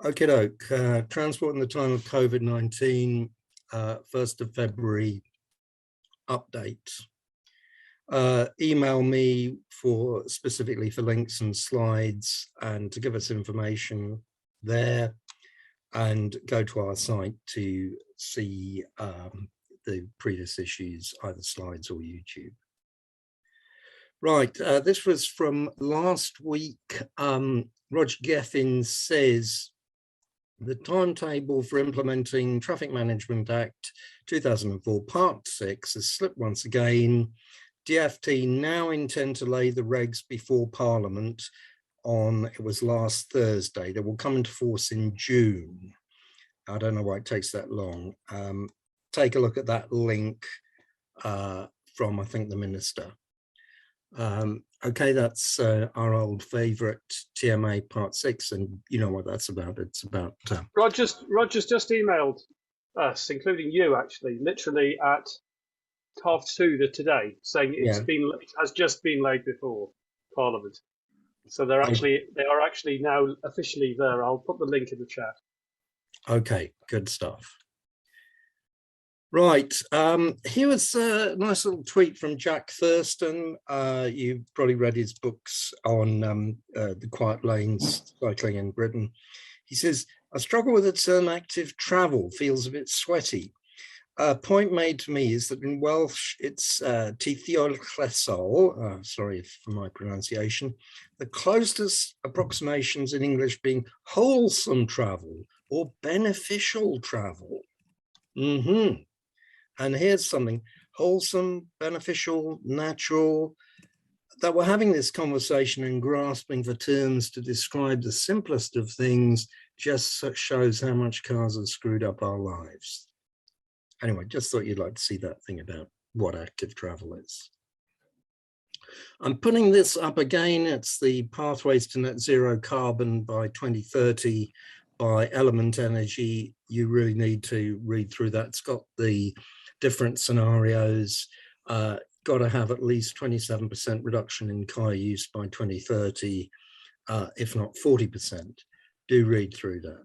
Okay, doke. Transport in the time of COVID-19, 1st of February update. Email me specifically for links and slides and to give us information there, and go to our site to see the previous issues, either slides or YouTube. Right, this was from last week. Roger Geffin says, the timetable for implementing Traffic Management Act 2004 Part 6 has slipped once again. DFT now intend to lay the regs before Parliament on, it was last Thursday. They will come into force in June. I don't know why it takes that long. Take a look at that link from, I think, the Minister. Okay, that's our old favorite TMA Part 6, and you know what that's about. It's about Roger's just emailed us, including you actually, literally at 2:30 today, saying it has just been laid before Parliament. So they are actually now officially there. I'll put the link in the chat. Okay, good stuff. Right, here was a nice little tweet from Jack Thurston. You've probably read his books on the quiet lanes, cycling in Britain. He says, I struggle with the term active travel, feels a bit sweaty. A point made to me is that in Welsh, it's teithiol, sorry for my pronunciation, the closest approximations in English being wholesome travel or beneficial travel. And here's something wholesome, beneficial, natural, that we're having this conversation and grasping for terms to describe the simplest of things just shows how much cars have screwed up our lives. Anyway, just thought you'd like to see that thing about what active travel is. I'm putting this up again. It's the Pathways to Net Zero Carbon by 2030 by Element Energy. You really need to read through that. It's got the different scenarios. Got to have at least 27% reduction in car use by 2030, if not 40%. Do read through that.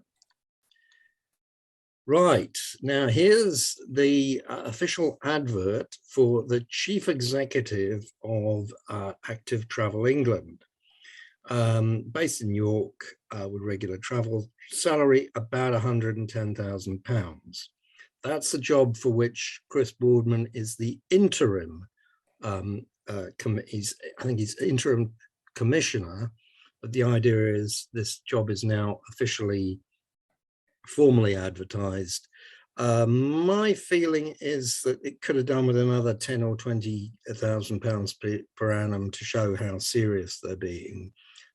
Right, now here's the official advert for the Chief Executive of Active Travel England. Based in York with regular travel, salary about £110,000. That's the job for which Chris Boardman is the interim, I think he's interim commissioner, but the idea is this job is now officially, formally advertised. My feeling is that it could have done with another 10 or 20,000 pounds per annum to show how serious they're being,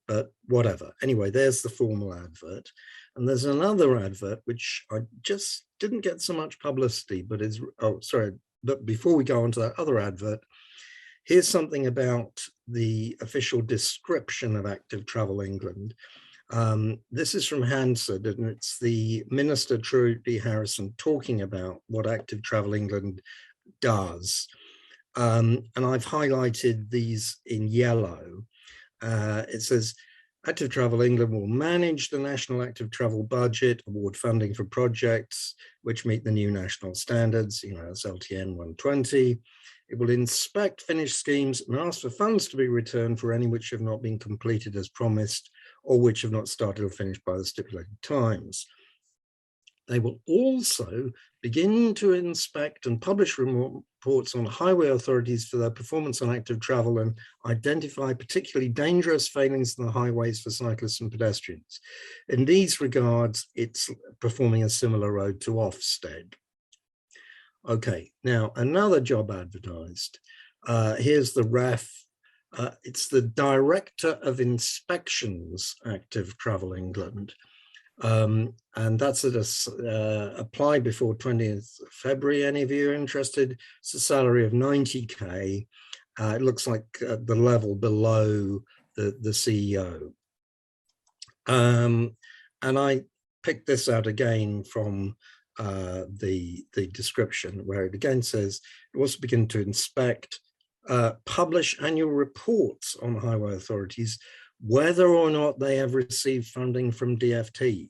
but whatever. Anyway, there's the formal advert. And there's another advert, which I just didn't get so much publicity, but is, oh, sorry, but before we go on to that other advert, here's something about the official description of Active Travel England. This is from Hansard, and it's the Minister Trudy Harrison talking about what Active Travel England does. And I've highlighted these in yellow. It says, Active Travel England will manage the National Active Travel Budget, award funding for projects which meet the new national standards, you know, it's LTN 120. It will inspect finished schemes and ask for funds to be returned for any which have not been completed as promised or which have not started or finished by the stipulated times. They will also begin to inspect and publish reports on highway authorities for their performance on active travel and identify particularly dangerous failings on the highways for cyclists and pedestrians. In these regards, it's performing a similar road to Ofsted. Okay, now another job advertised. Here's the ref. It's the Director of Inspections, Active Travel England. And that's at apply before 20th February. Any of you are interested? It's a salary of 90k. It looks like the level below the CEO. And I picked this out again from the description, where it again says it wants to begin to inspect, publish annual reports on highway authorities, whether or not they have received funding from DFT,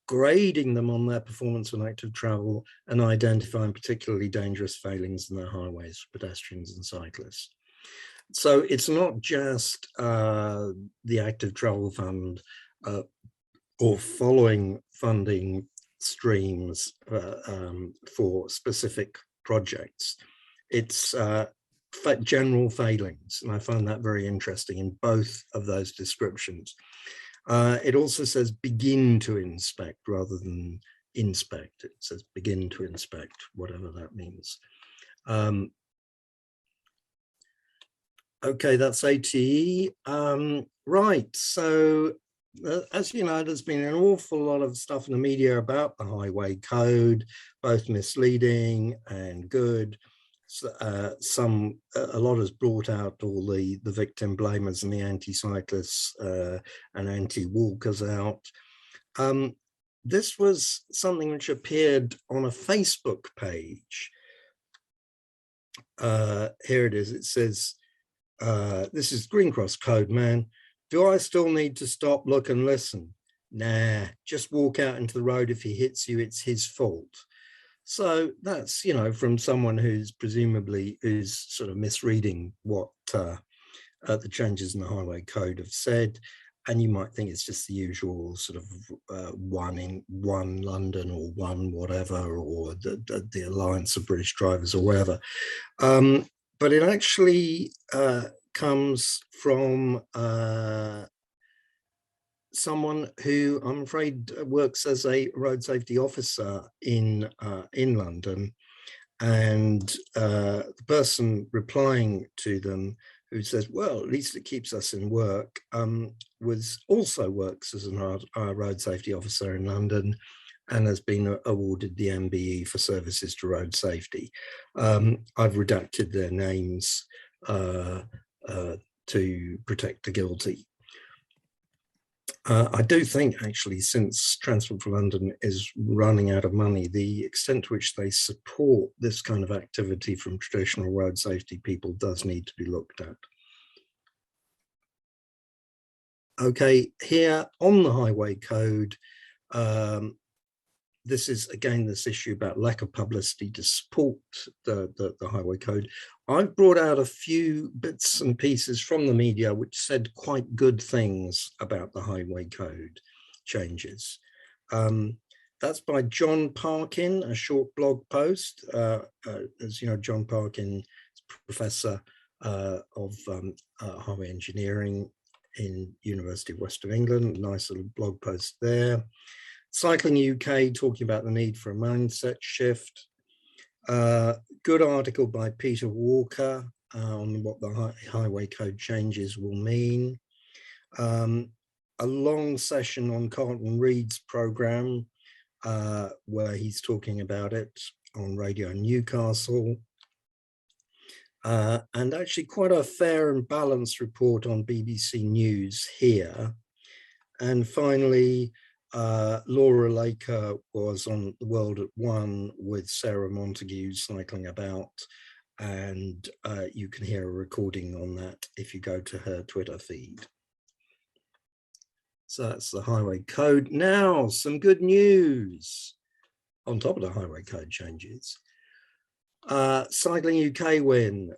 grading them on their performance on active travel, and identifying particularly dangerous failings in their highways for pedestrians and cyclists. So it's not just the Active Travel Fund or following funding streams for specific projects. It's general failings, and I find that very interesting in both of those descriptions. It also says begin to inspect rather than inspect. It says begin to inspect, whatever that means. Okay, that's ATE. Right, so as you know, there's been an awful lot of stuff in the media about the highway code, both misleading and good. A lot has brought out all the victim blamers and the anti-cyclists and anti-walkers out. This was something which appeared on a Facebook page. Here it is. It says, this is Green Cross code, man. Do I still need to stop, look and listen? Nah, just walk out into the road. If he hits you, it's his fault. So that's, you know, from someone who's presumably is sort of misreading what the changes in the highway code have said. And you might think it's just the usual sort of one London or one whatever, or the Alliance of British Drivers or whatever. But it actually comes from someone who I'm afraid works as a road safety officer in London, and the person replying to them, who says, well, at least it keeps us in work, also works as a road safety officer in London and has been awarded the MBE for services to road safety. I've redacted their names to protect the guilty. I do think, actually, since Transport for London is running out of money, the extent to which they support this kind of activity from traditional road safety people does need to be looked at. Okay, here on the highway code, this is, again, this issue about lack of publicity to support the highway code. I've brought out a few bits and pieces from the media which said quite good things about the highway code changes. That's by John Parkin, a short blog post. As you know, John Parkin is professor of highway engineering in University of West of England. Nice little blog post there. Cycling UK, talking about the need for a mindset shift. Good article by Peter Walker on what the highway code changes will mean. A long session on Carlton Reid's programme, where he's talking about it on Radio Newcastle. And actually quite a fair and balanced report on BBC News here. And finally, Laura Laker was on The World at One with Sarah Montague cycling about, and you can hear a recording on that if you go to her Twitter feed. So that's the highway code. Now, some good news on top of the highway code changes. Cycling UK win.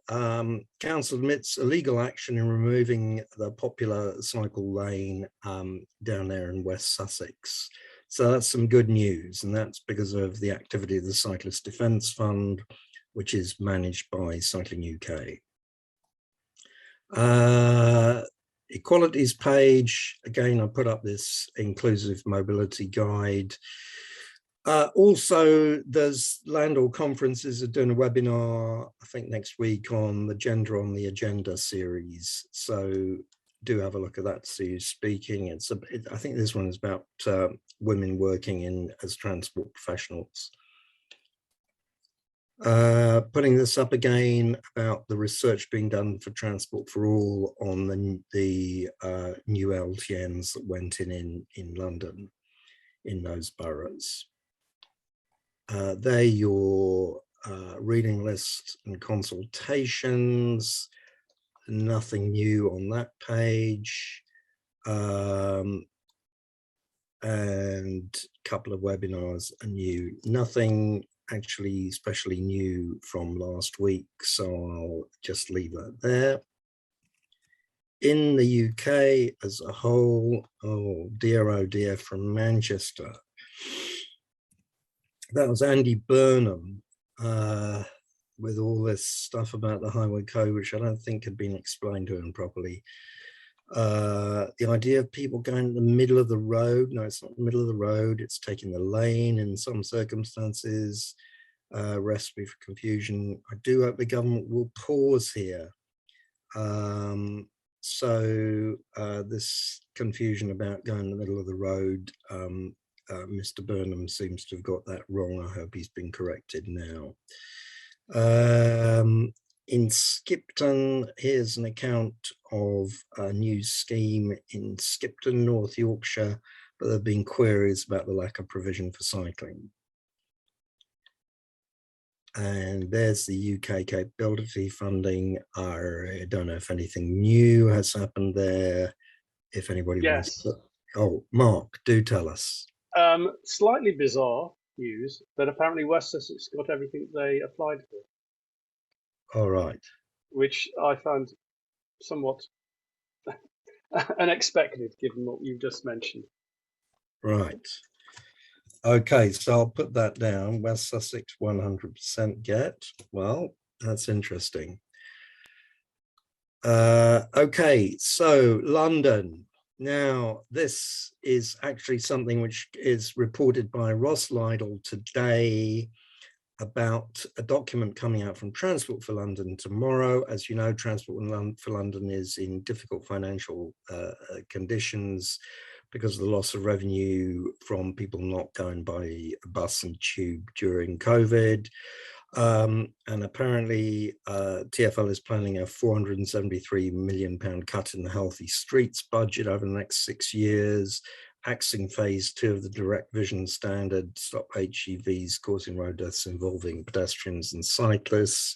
Council admits illegal action in removing the popular cycle lane down there in West Sussex. So that's some good news, and that's because of the activity of the Cyclist Defence Fund, which is managed by Cycling UK. Equalities page, again, I put up this inclusive mobility guide. Also, there's Landau conferences are doing a webinar, I think next week, on the Gender on the Agenda series. So do have a look at that, see who's speaking. I think this one is about women working as transport professionals. Putting this up again about the research being done for Transport for All on the new LTNs that went in London, in those boroughs. They're your reading list and consultations. Nothing new on that page. and a couple of webinars are new. Nothing actually especially new from last week, so I'll just leave that there. In the UK as a whole, oh dear from Manchester. That was Andy Burnham with all this stuff about the highway code, which I don't think had been explained to him properly. The idea of people going to the middle of the road. No, it's not the middle of the road. It's taking the lane in some circumstances. Recipe for confusion. I do hope the government will pause here. This confusion about going in the middle of the road, Mr. Burnham seems to have got that wrong. I hope he's been corrected now. In Skipton, here's an account of a new scheme in Skipton, North Yorkshire, but there have been queries about the lack of provision for cycling. And there's the UK capability funding. I don't know if anything new has happened there. If anybody wants to. Oh, Mark, do tell us. Slightly bizarre news, but apparently West Sussex got everything they applied for. All right. Which I found somewhat unexpected, given what you've just mentioned. Right. Okay, so I'll put that down. West Sussex 100% get. Well, that's interesting. Okay, so London. Now, this is actually something which is reported by Ross Lydall today about a document coming out from Transport for London tomorrow. As you know, Transport for London is in difficult financial conditions because of the loss of revenue from people not going by bus and tube during COVID. And apparently TfL is planning a £473 million cut in the Healthy Streets budget over the next 6 years, axing phase 2 of the direct vision standard, stop HGVs causing road deaths involving pedestrians and cyclists.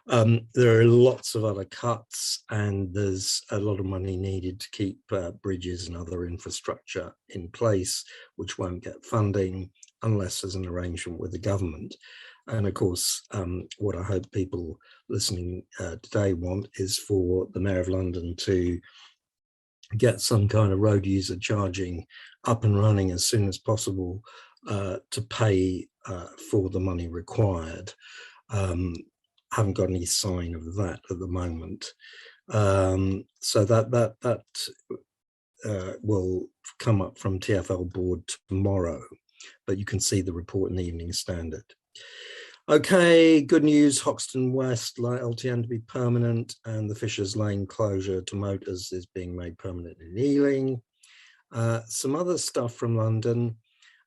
There are lots of other cuts, and there's a lot of money needed to keep bridges and other infrastructure in place, which won't get funding unless there's an arrangement with the government. And of course, what I hope people listening today want is for the Mayor of London to get some kind of road user charging up and running as soon as possible to pay for the money required. Haven't got any sign of that at the moment. So that will come up from TfL board tomorrow, but you can see the report in the Evening Standard. Okay, good news, Hoxton West, LTN to be permanent, and the Fisher's Lane closure to motors is being made permanent in Ealing. Some other stuff from London.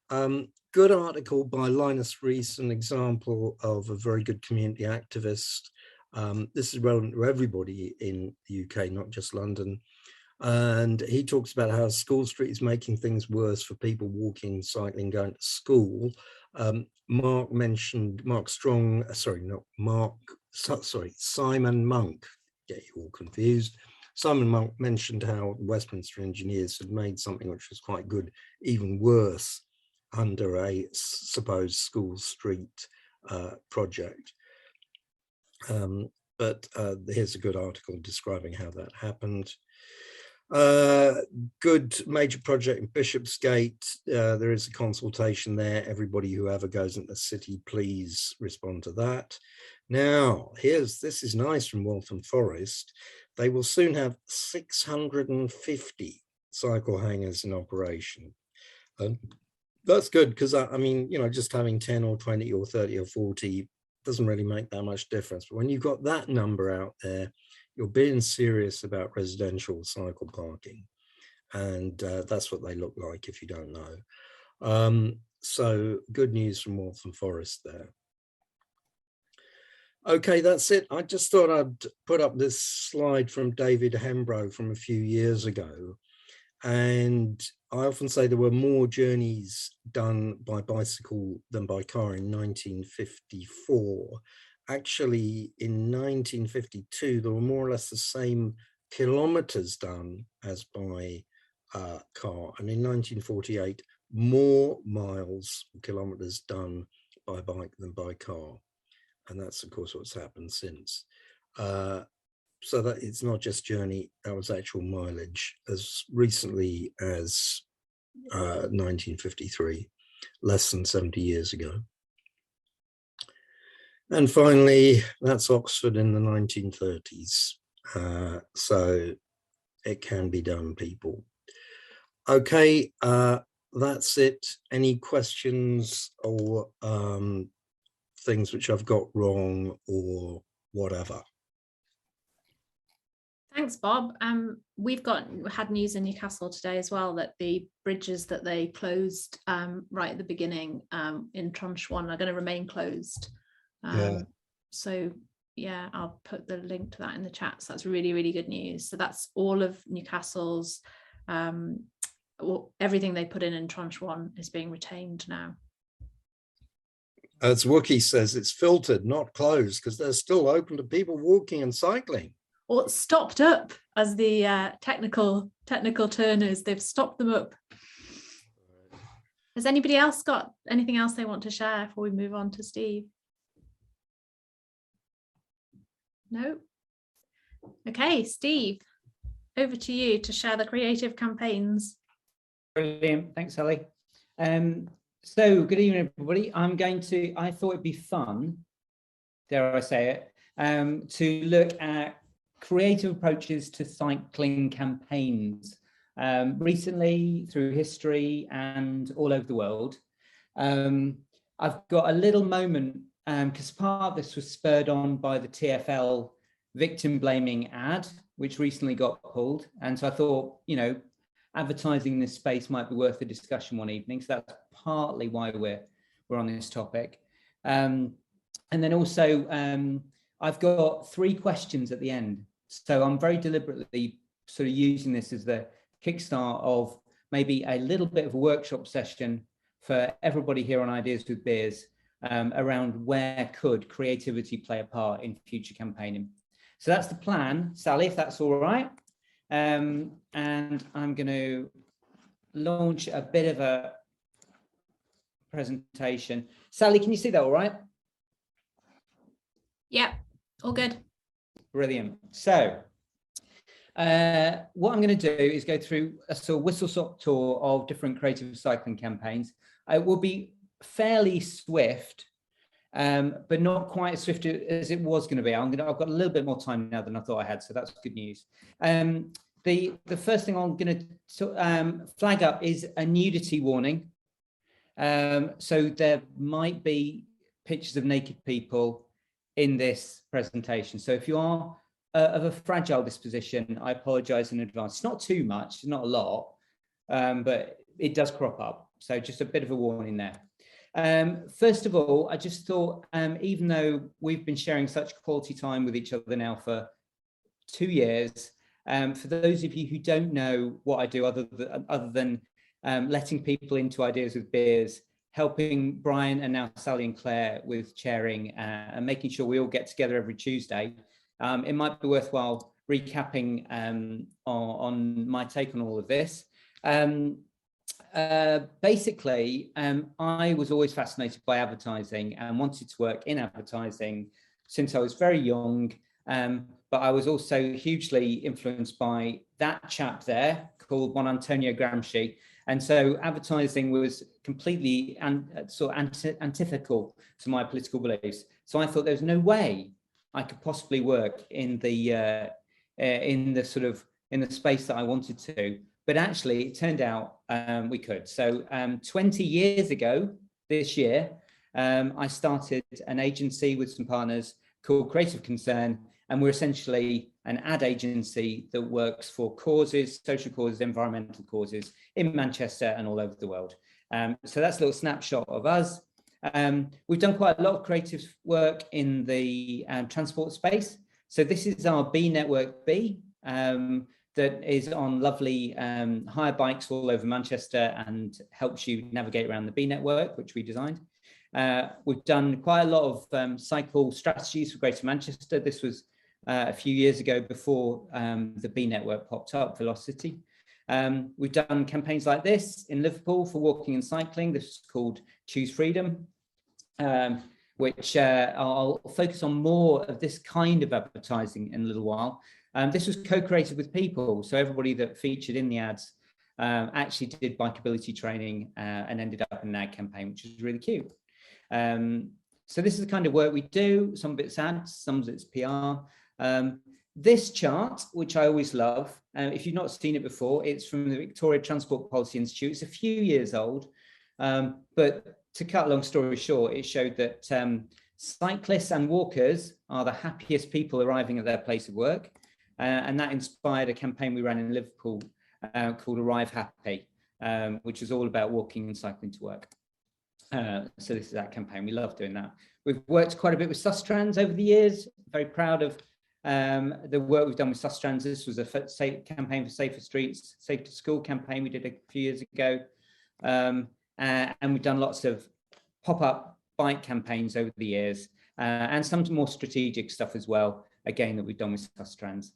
Good article by Linus Rees, an example of a very good community activist. This is relevant to everybody in the UK, not just London. And he talks about how School Street is making things worse for people walking, cycling, going to school. Simon Monk, get you all confused. Simon Monk mentioned how Westminster engineers had made something which was quite good, even worse, under a supposed School Street project. But here's a good article describing how that happened. Good major project in Bishopsgate. There is a consultation there. Everybody who ever goes into the city, please respond to that. Now, this is nice from Waltham Forest. They will soon have 650 cycle hangars in operation. And that's good because, I mean, you know, just having 10 or 20 or 30 or 40 doesn't really make that much difference. But when you've got that number out there, you're being serious about residential cycle parking. And that's what they look like if you don't know. So good news from Waltham Forest there. Okay, that's it. I just thought I'd put up this slide from David Hembrow from a few years ago. And I often say there were more journeys done by bicycle than by car in 1954. Actually, in 1952, there were more or less the same kilometers done as by car. And in 1948, more miles, kilometers done by bike than by car. And that's, of course, what's happened since. So that it's not just journey, that was actual mileage as recently as 1953, less than 70 years ago. And finally, that's Oxford in the 1930s. So it can be done, people. Okay, that's it. Any questions or things which I've got wrong or whatever? Thanks, Bob. We've had news in Newcastle today as well that the bridges that they closed right at the beginning in Tranche 1 are going to remain closed. So yeah, I'll put the link to that in the chat. So that's really, really good news. So that's all of Newcastle's, everything they put in Tranche 1 is being retained now. As Wookie says, it's filtered, not closed, because they're still open to people walking and cycling. Or stopped up, as the technical term is. They've stopped them up. Has anybody else got anything else they want to share before we move on to Steve? No? Okay, Steve, over to you to share the creative campaigns. Brilliant, thanks, Sally. So good evening, everybody. I thought it'd be fun, dare I say it, to look at creative approaches to cycling campaigns recently through history and all over the world. I've got a little moment because part of this was spurred on by the TfL victim blaming ad, which recently got pulled. And so I thought, you know, advertising in this space might be worth a discussion one evening. So that's partly why we're on this topic. And then also, I've got 3 questions at the end. So I'm very deliberately sort of using this as the kickstart of maybe a little bit of a workshop session for everybody here on Ideas with Beers around where could creativity play a part in future campaigning. So that's the plan, Sally, if that's all right. And I'm going to launch a bit of a presentation. Sally, can you see that all right? Yeah, all good. Brilliant. So what I'm going to do is go through a sort of whistle-stop tour of different creative cycling campaigns. It will be fairly swift, but not quite as swift as it was going to be. I've got a little bit more time now than I thought I had, so that's good news. The first thing I'm going to flag up is a nudity warning. So there might be pictures of naked people in this presentation. So if you are of a fragile disposition, I apologize in advance. It's not too much, not a lot, but it does crop up. So just a bit of a warning there. First of all, I just thought, even though we've been sharing such quality time with each other now for 2 years, for those of you who don't know what I do other than letting people into Ideas with Beers, helping Brian and now Sally and Claire with chairing and making sure we all get together every Tuesday, it might be worthwhile recapping on my take on all of this. Basically, I was always fascinated by advertising and wanted to work in advertising since I was very young, but I was also hugely influenced by that chap there called one Antonio Gramsci. And so advertising was completely sort of antithetical to my political beliefs. So I thought there was no way I could possibly work in the space that I wanted to. But actually, it turned out we could. So 20 years ago this year, I started an agency with some partners called Creative Concern, and we're essentially an ad agency that works for causes, social causes, environmental causes in Manchester and all over the world. So that's a little snapshot of us. We've done quite a lot of creative work in the transport space. So this is our B Network B that is on lovely hire bikes all over Manchester and helps you navigate around the B Network, which we designed. We've done quite a lot of cycle strategies for Greater Manchester. This was a few years ago before the B Network popped up, Velocity. We've done campaigns like this in Liverpool for walking and cycling. This is called Choose Freedom, which I'll focus on more of this kind of advertising in a little while. This was co-created with people, so everybody that featured in the ads actually did bikeability training and ended up in an ad campaign, which is really cute. So this is the kind of work we do. Some of it's ads, some of it's PR. This chart, which I always love, if you've not seen it before, it's from the Victoria Transport Policy Institute. It's a few years old, but to cut a long story short, it showed that cyclists and walkers are the happiest people arriving at their place of work. And that inspired a campaign we ran in Liverpool called Arrive Happy, which is all about walking and cycling to work. So this is that campaign. We love doing that. We've worked quite a bit with Sustrans over the years. Very proud of the work we've done with Sustrans. This was a campaign for safer streets, safe to school campaign we did a few years ago. And we've done lots of pop-up bike campaigns over the years, and some more strategic stuff as well, again, that we've done with Sustrans.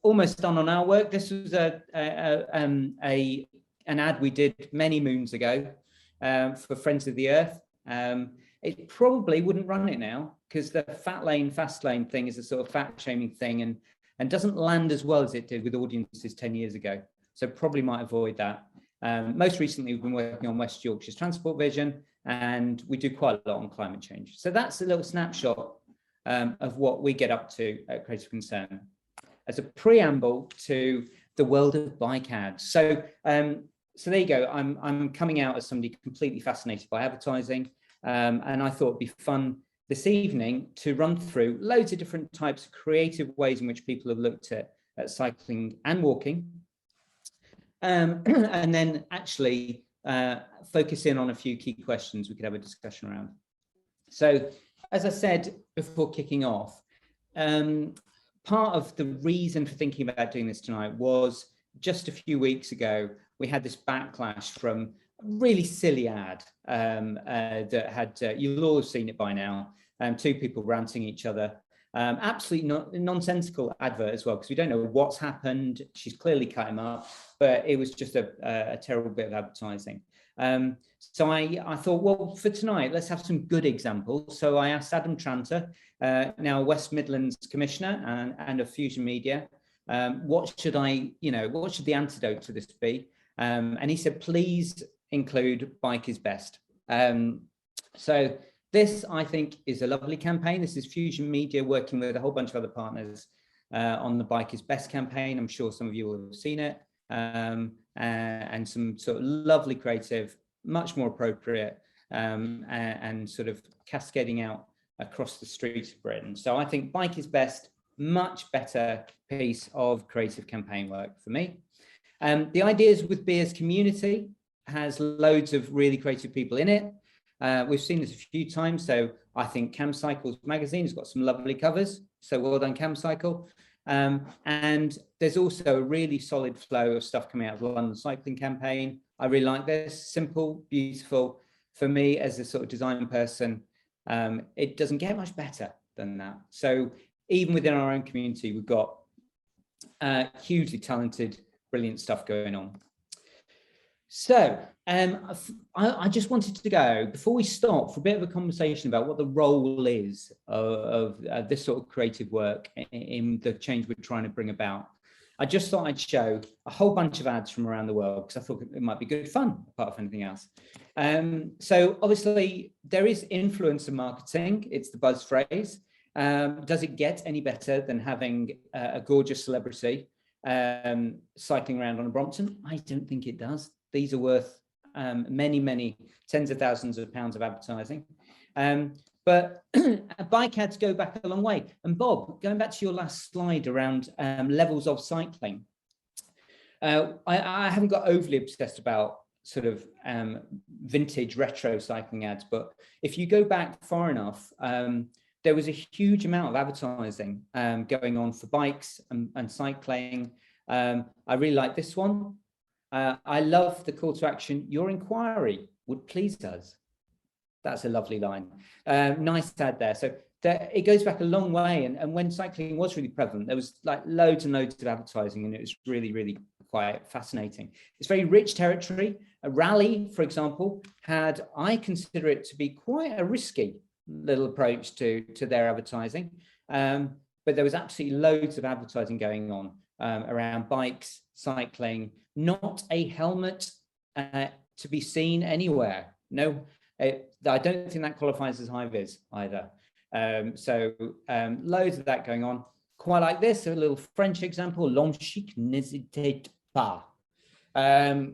Almost done on our work. This was an ad we did many moons ago for Friends of the Earth. It probably wouldn't run it now because the fat lane, fast lane thing is a sort of fat shaming thing and doesn't land as well as it did with audiences 10 years ago. So probably might avoid that. Most recently, we've been working on West Yorkshire's transport vision, and we do quite a lot on climate change. So that's a little snapshot of what we get up to at Creative Concern as a preamble to the world of bike ads. So so there you go. I'm coming out as somebody completely fascinated by advertising, and I thought it'd be fun this evening to run through loads of different types of creative ways in which people have looked at cycling and walking, and then actually focus in on a few key questions we could have a discussion around. So as I said before kicking off, part of the reason for thinking about doing this tonight was just a few weeks ago, we had this backlash from a really silly ad that had, you'll all have seen it by now, two people ranting each other. Absolutely nonsensical advert as well, because we don't know what's happened. She's clearly cut him up, but it was just a terrible bit of advertising. So I thought, well, for tonight, let's have some good examples. So I asked Adam Tranter, now West Midlands Commissioner and of Fusion Media, what should the antidote to this be? And he said, please include Bike is Best. So this, I think, is a lovely campaign. This is Fusion Media working with a whole bunch of other partners on the Bike is Best campaign. I'm sure some of you will have seen it. And some sort of lovely creative, much more appropriate, and sort of cascading out across the streets of Britain. So I think Bike is Best, much better piece of creative campaign work for me. The Ideas with Beers community has loads of really creative people in it. We've seen this a few times. So I think Cam Cycles magazine has got some lovely covers. So well done, Cam Cycle. And there's also a really solid flow of stuff coming out of the London Cycling Campaign. I really like this, simple, beautiful. For me, as a sort of design person, it doesn't get much better than that. So even within our own community, we've got hugely talented, brilliant stuff going on. So I just wanted to go, before we start, for a bit of a conversation about what the role is of this sort of creative work in the change we're trying to bring about. I just thought I'd show a whole bunch of ads from around the world because I thought it might be good fun, apart from anything else. So obviously there is influencer marketing. It's the buzz phrase. Does it get any better than having a gorgeous celebrity cycling around on a Brompton? I don't think it does. These are worth many, many tens of thousands of pounds of advertising. But bike ads go back a long way. And Bob, going back to your last slide around levels of cycling, I haven't got overly obsessed about sort of vintage retro cycling ads, but if you go back far enough, there was a huge amount of advertising going on for bikes and cycling. I really like this one. I love the call to action. Your inquiry would please us. That's a lovely line. Nice ad there. So it goes back a long way. And when cycling was really prevalent, there was like loads and loads of advertising, and it was really, really quite fascinating. It's very rich territory. A Rally, for example, I consider it to be quite a risky little approach to their advertising. But there was absolutely loads of advertising going on around bikes, cycling, not a helmet to be seen anywhere. No, I don't think that qualifies as high vis either. So loads of that going on. Quite like this, a little French example, l'homme chic n'hésite pas.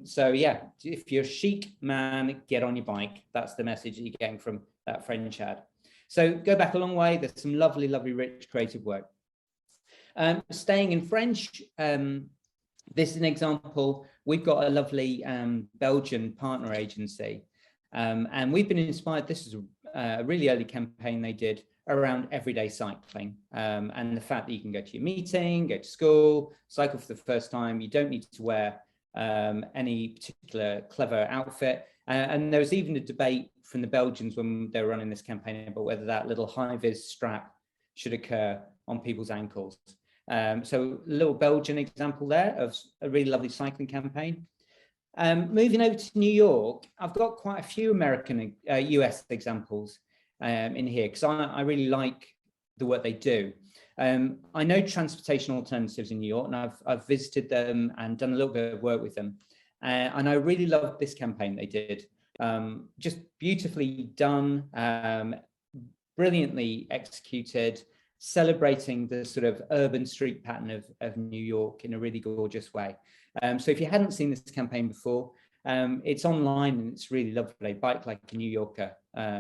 So yeah, if you're a chic man, get on your bike. That's the message that you're getting from that French ad. So go back a long way. There's some lovely, lovely, rich creative work. Staying in French, this is an example. We've got a lovely Belgian partner agency, and we've been inspired. This is a really early campaign they did around everyday cycling, and the fact that you can go to your meeting, go to school, cycle for the first time. You don't need to wear any particular clever outfit. And there was even a debate from the Belgians when they were running this campaign about whether that little high-vis strap should occur on people's ankles. So a little Belgian example there of a really lovely cycling campaign. Moving over to New York, I've got quite a few American, US examples in here because I really like the work they do. I know Transportation Alternatives in New York, and I've visited them and done a little bit of work with them. And I really loved this campaign they did. Just beautifully done, brilliantly executed, celebrating the sort of urban street pattern of New York in a really gorgeous way. So if you hadn't seen this campaign before, it's online and it's really lovely. Bike Like a New Yorker,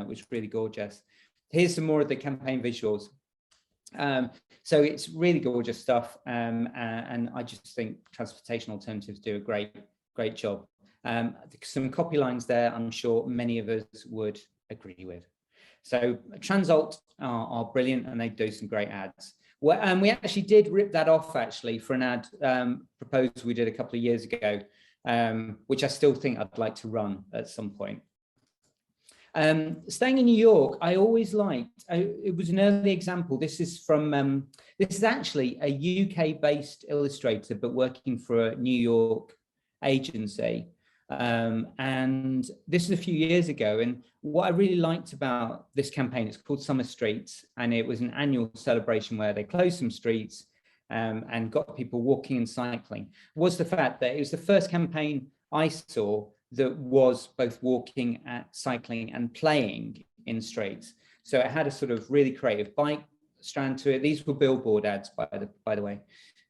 which is really gorgeous. Here's some more of the campaign visuals. So it's really gorgeous stuff, and I just think Transportation Alternatives do a great job. Some copy lines there I'm sure many of us would agree with. So Transalt are brilliant, and they do some great ads. Well, and we actually did rip that off actually for an ad proposal we did a couple of years ago, which I still think I'd like to run at some point. Staying in New York, I always liked, it was an early example. This is from, this is actually a UK-based illustrator, but working for a New York agency. And this is a few years ago. And what I really liked about this campaign, it's called Summer Streets, and it was an annual celebration where they closed some streets and got people walking and cycling, was the fact that it was the first campaign I saw that was both walking, cycling and playing in streets. So it had a sort of really creative bike strand to it. These were billboard ads, by the way.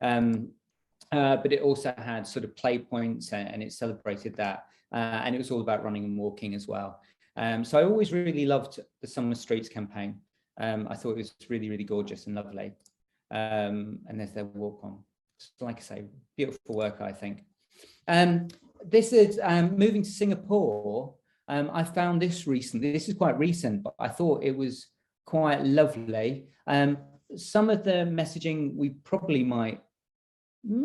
But it also had sort of play points and it celebrated that. And it was all about running and walking as well. So I always really loved the Summer Streets campaign. I thought it was really, really gorgeous and lovely. And there's their walk on. So like I say, beautiful work, I think. This is moving to Singapore. I found this recently. This is quite recent, but I thought it was quite lovely. Some of the messaging we probably might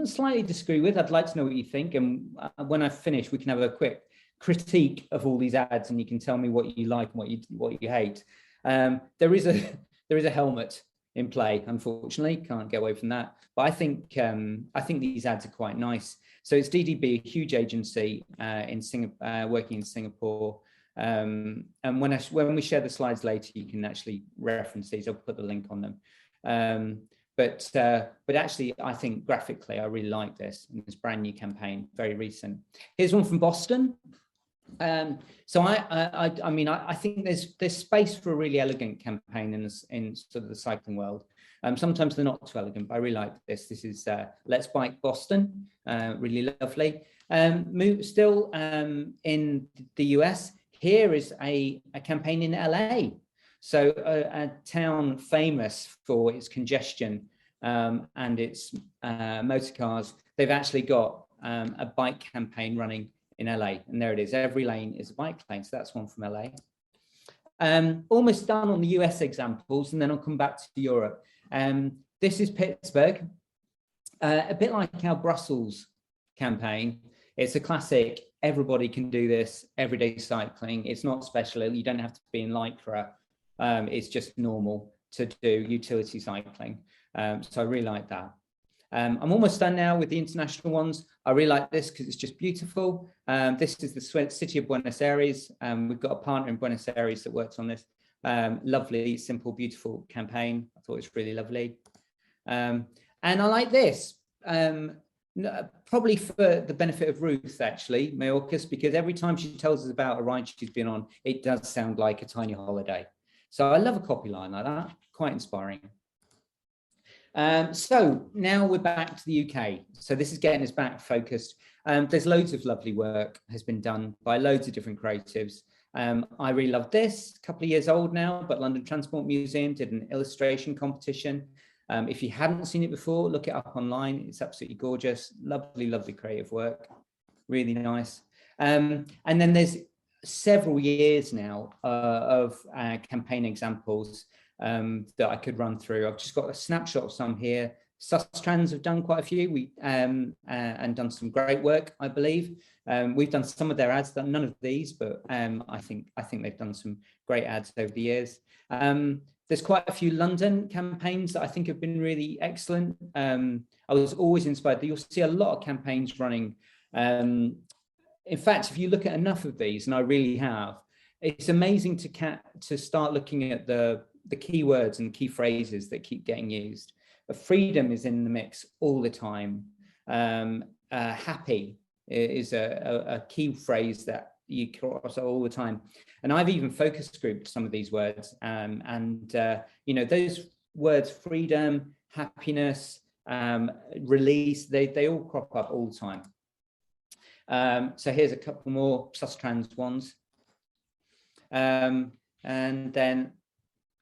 slightly disagree with. I'd like to know what you think. And when I finish, we can have a quick critique of all these ads, and you can tell me what you like and what you hate. There is a helmet in play. Unfortunately, can't get away from that. But I think these ads are quite nice. So it's DDB, a huge agency in Singapore, working in Singapore. And when we share the slides later, you can actually reference these. I'll put the link on them. But actually, I think graphically, I really like this. And this brand new campaign, very recent. Here's one from Boston. So I mean, I think there's space for a really elegant campaign in sort of the cycling world. Sometimes they're not too elegant, but I really like this. This is Let's Bike Boston, really lovely. Still in the US, here is a campaign in LA. So a town famous for its congestion and its motor cars. They've actually got a bike campaign running in LA, and there it is. Every lane is a bike lane. So that's one from LA. Almost done on the US examples, and then I'll come back to Europe. This is Pittsburgh, a bit like our Brussels campaign. It's a classic, everybody can do this, everyday cycling. It's not special, you don't have to be in Lycra. It's just normal to do utility cycling. So I really like that. I'm almost done now with the international ones. I really like this because it's just beautiful. This is the city of Buenos Aires. We've got a partner in Buenos Aires that works on this lovely, simple, beautiful campaign. I thought it was really lovely. And I like this, probably for the benefit of Ruth, actually, Mayorkas, because every time she tells us about a ride she's been on, it does sound like a tiny holiday. So I love a copy line like that, quite inspiring. So now we're back to the UK. So this is getting us back focused. There's loads of lovely work has been done by loads of different creatives. I really love this, a couple of years old now, but London Transport Museum did an illustration competition. If you haven't seen it before, look it up online. It's absolutely gorgeous, lovely, lovely creative work, really nice. And then there's several years now of campaign examples that I could run through. I've just got a snapshot of some here. Sustrans have done quite a few, and done some great work, I believe. We've done some of their ads, none of these, but I think they've done some great ads over the years. There's quite a few London campaigns that I think have been really excellent. I was always inspired. You'll see a lot of campaigns running. In fact, if you look at enough of these, and I really have, it's amazing to start looking at the keywords and key phrases that keep getting used. Freedom is in the mix all the time. Happy is a key phrase that you cross all the time. And I've even focus grouped some of these words. You know, those words, freedom, happiness, release, they all crop up all the time. So here's a couple more Sustrans ones. And then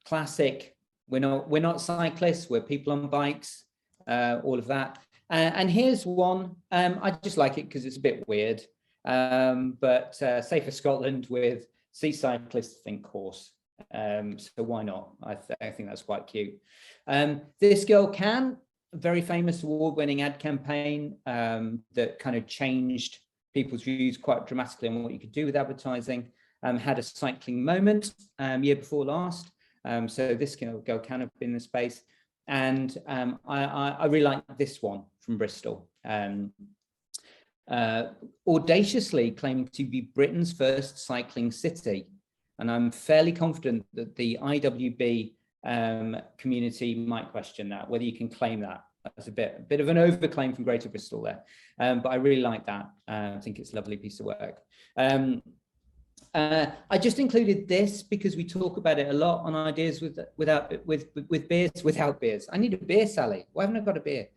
classic, we're not cyclists, we're people on bikes, all of that. And here's one, I just like it because it's a bit weird, but Safer Scotland with see cyclists think horse. So why not? I think that's quite cute. This Girl Can, a very famous award-winning ad campaign that kind of changed people's views quite dramatically on what you could do with advertising, had a cycling moment year before last. So this Girl Can have been in the space. And I really like this one from Bristol. Audaciously claiming to be Britain's first cycling city. And I'm fairly confident that the IWB community might question that, whether you can claim that. That's a bit of an overclaim from Greater Bristol there. But I really like that. I think it's a lovely piece of work. I just included this because we talk about it a lot on ideas with beers, without beers. I need a beer, Sally. Why haven't I got a beer?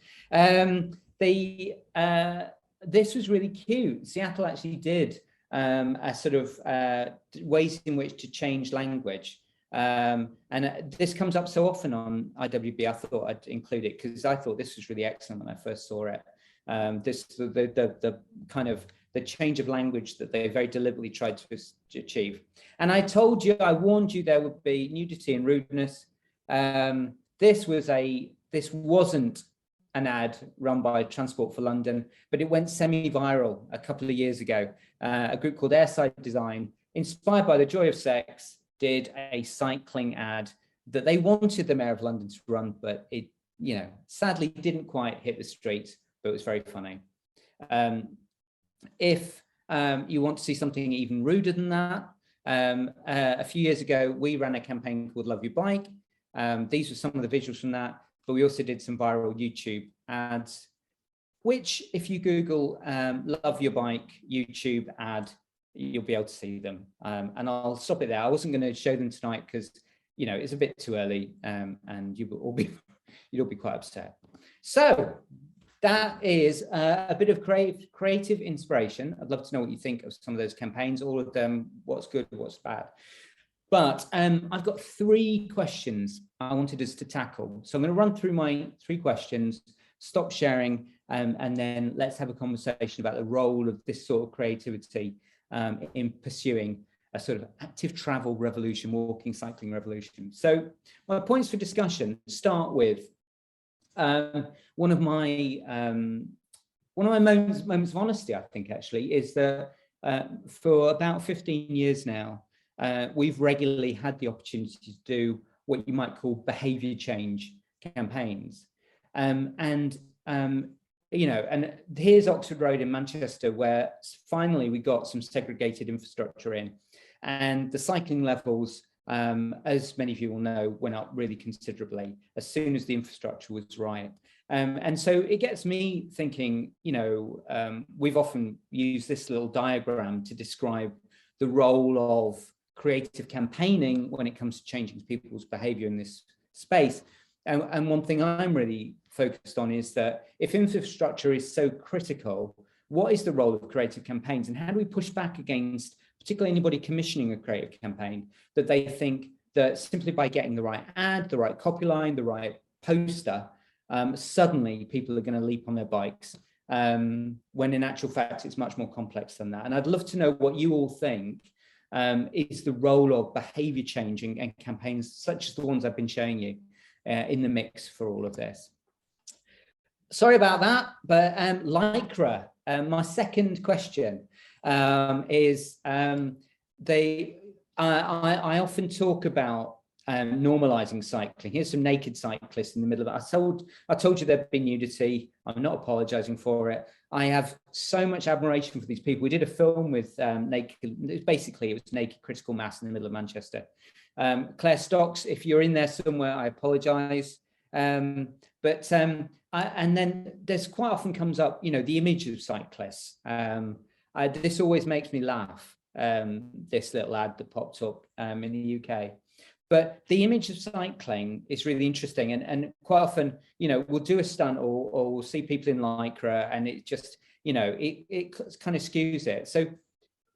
This was really cute. Seattle actually did a sort of ways in which to change language. And this comes up so often on IWB, I thought I'd include it because I thought this was really excellent when I first saw it. The kind of the change of language that they very deliberately tried to achieve. And I told you, I warned you there would be nudity and rudeness. This wasn't an ad run by Transport for London, but it went semi-viral a couple of years ago. A group called Airside Design, inspired by the joy of sex, did a cycling ad that they wanted the Mayor of London to run, but it, sadly didn't quite hit the streets, but it was very funny. If you want to see something even ruder than that, a few years ago, we ran a campaign called Love Your Bike. These were some of the visuals from that, but we also did some viral YouTube ads, which if you Google Love Your Bike YouTube ad, you'll be able to see them. And I'll stop it there. I wasn't going to show them tonight because, it's a bit too early and you'll all be quite upset. So that is a bit of creative inspiration. I'd love to know what you think of some of those campaigns, all of them, what's good, what's bad. But I've got 3 questions I wanted us to tackle. So I'm going to run through my 3 questions, stop sharing, and then let's have a conversation about the role of this sort of creativity in pursuing a sort of active travel revolution, walking, cycling revolution. So my points for discussion start with one of my moments of honesty, I think, actually, is that for about 15 years now, we've regularly had the opportunity to do what you might call behavior change campaigns. And you know, and here's Oxford Road in Manchester, where finally we got some segregated infrastructure in, and the cycling levels, as many of you will know, went up really considerably as soon as the infrastructure was right. And so it gets me thinking, you know, we've often used this little diagram to describe the role of creative campaigning when it comes to changing people's behavior in this space. And one thing I'm really focused on is that if infrastructure is so critical, what is the role of creative campaigns, and how do we push back against particularly anybody commissioning a creative campaign that they think that simply by getting the right ad, the right copy line, the right poster, suddenly people are going to leap on their bikes, when in actual fact it's much more complex than that. And I'd love to know what you all think is the role of behavior changing and campaigns such as the ones I've been showing you in the mix for all of this. Sorry about that, but Lycra, my second question is I often talk about normalizing cycling. Here's some naked cyclists in the middle of it. I told you there'd be nudity. I'm not apologizing for it. I have so much admiration for these people. We did a film with naked, basically it was naked critical mass in the middle of Manchester. Claire Stocks, if you're in there somewhere, I apologize. And then there's quite often comes up, you know, the image of cyclists. This always makes me laugh, this little ad that popped up in the UK. But the image of cycling is really interesting. And quite often, you know, we'll do a stunt or we'll see people in Lycra and it just, you know, it kind of skews it. So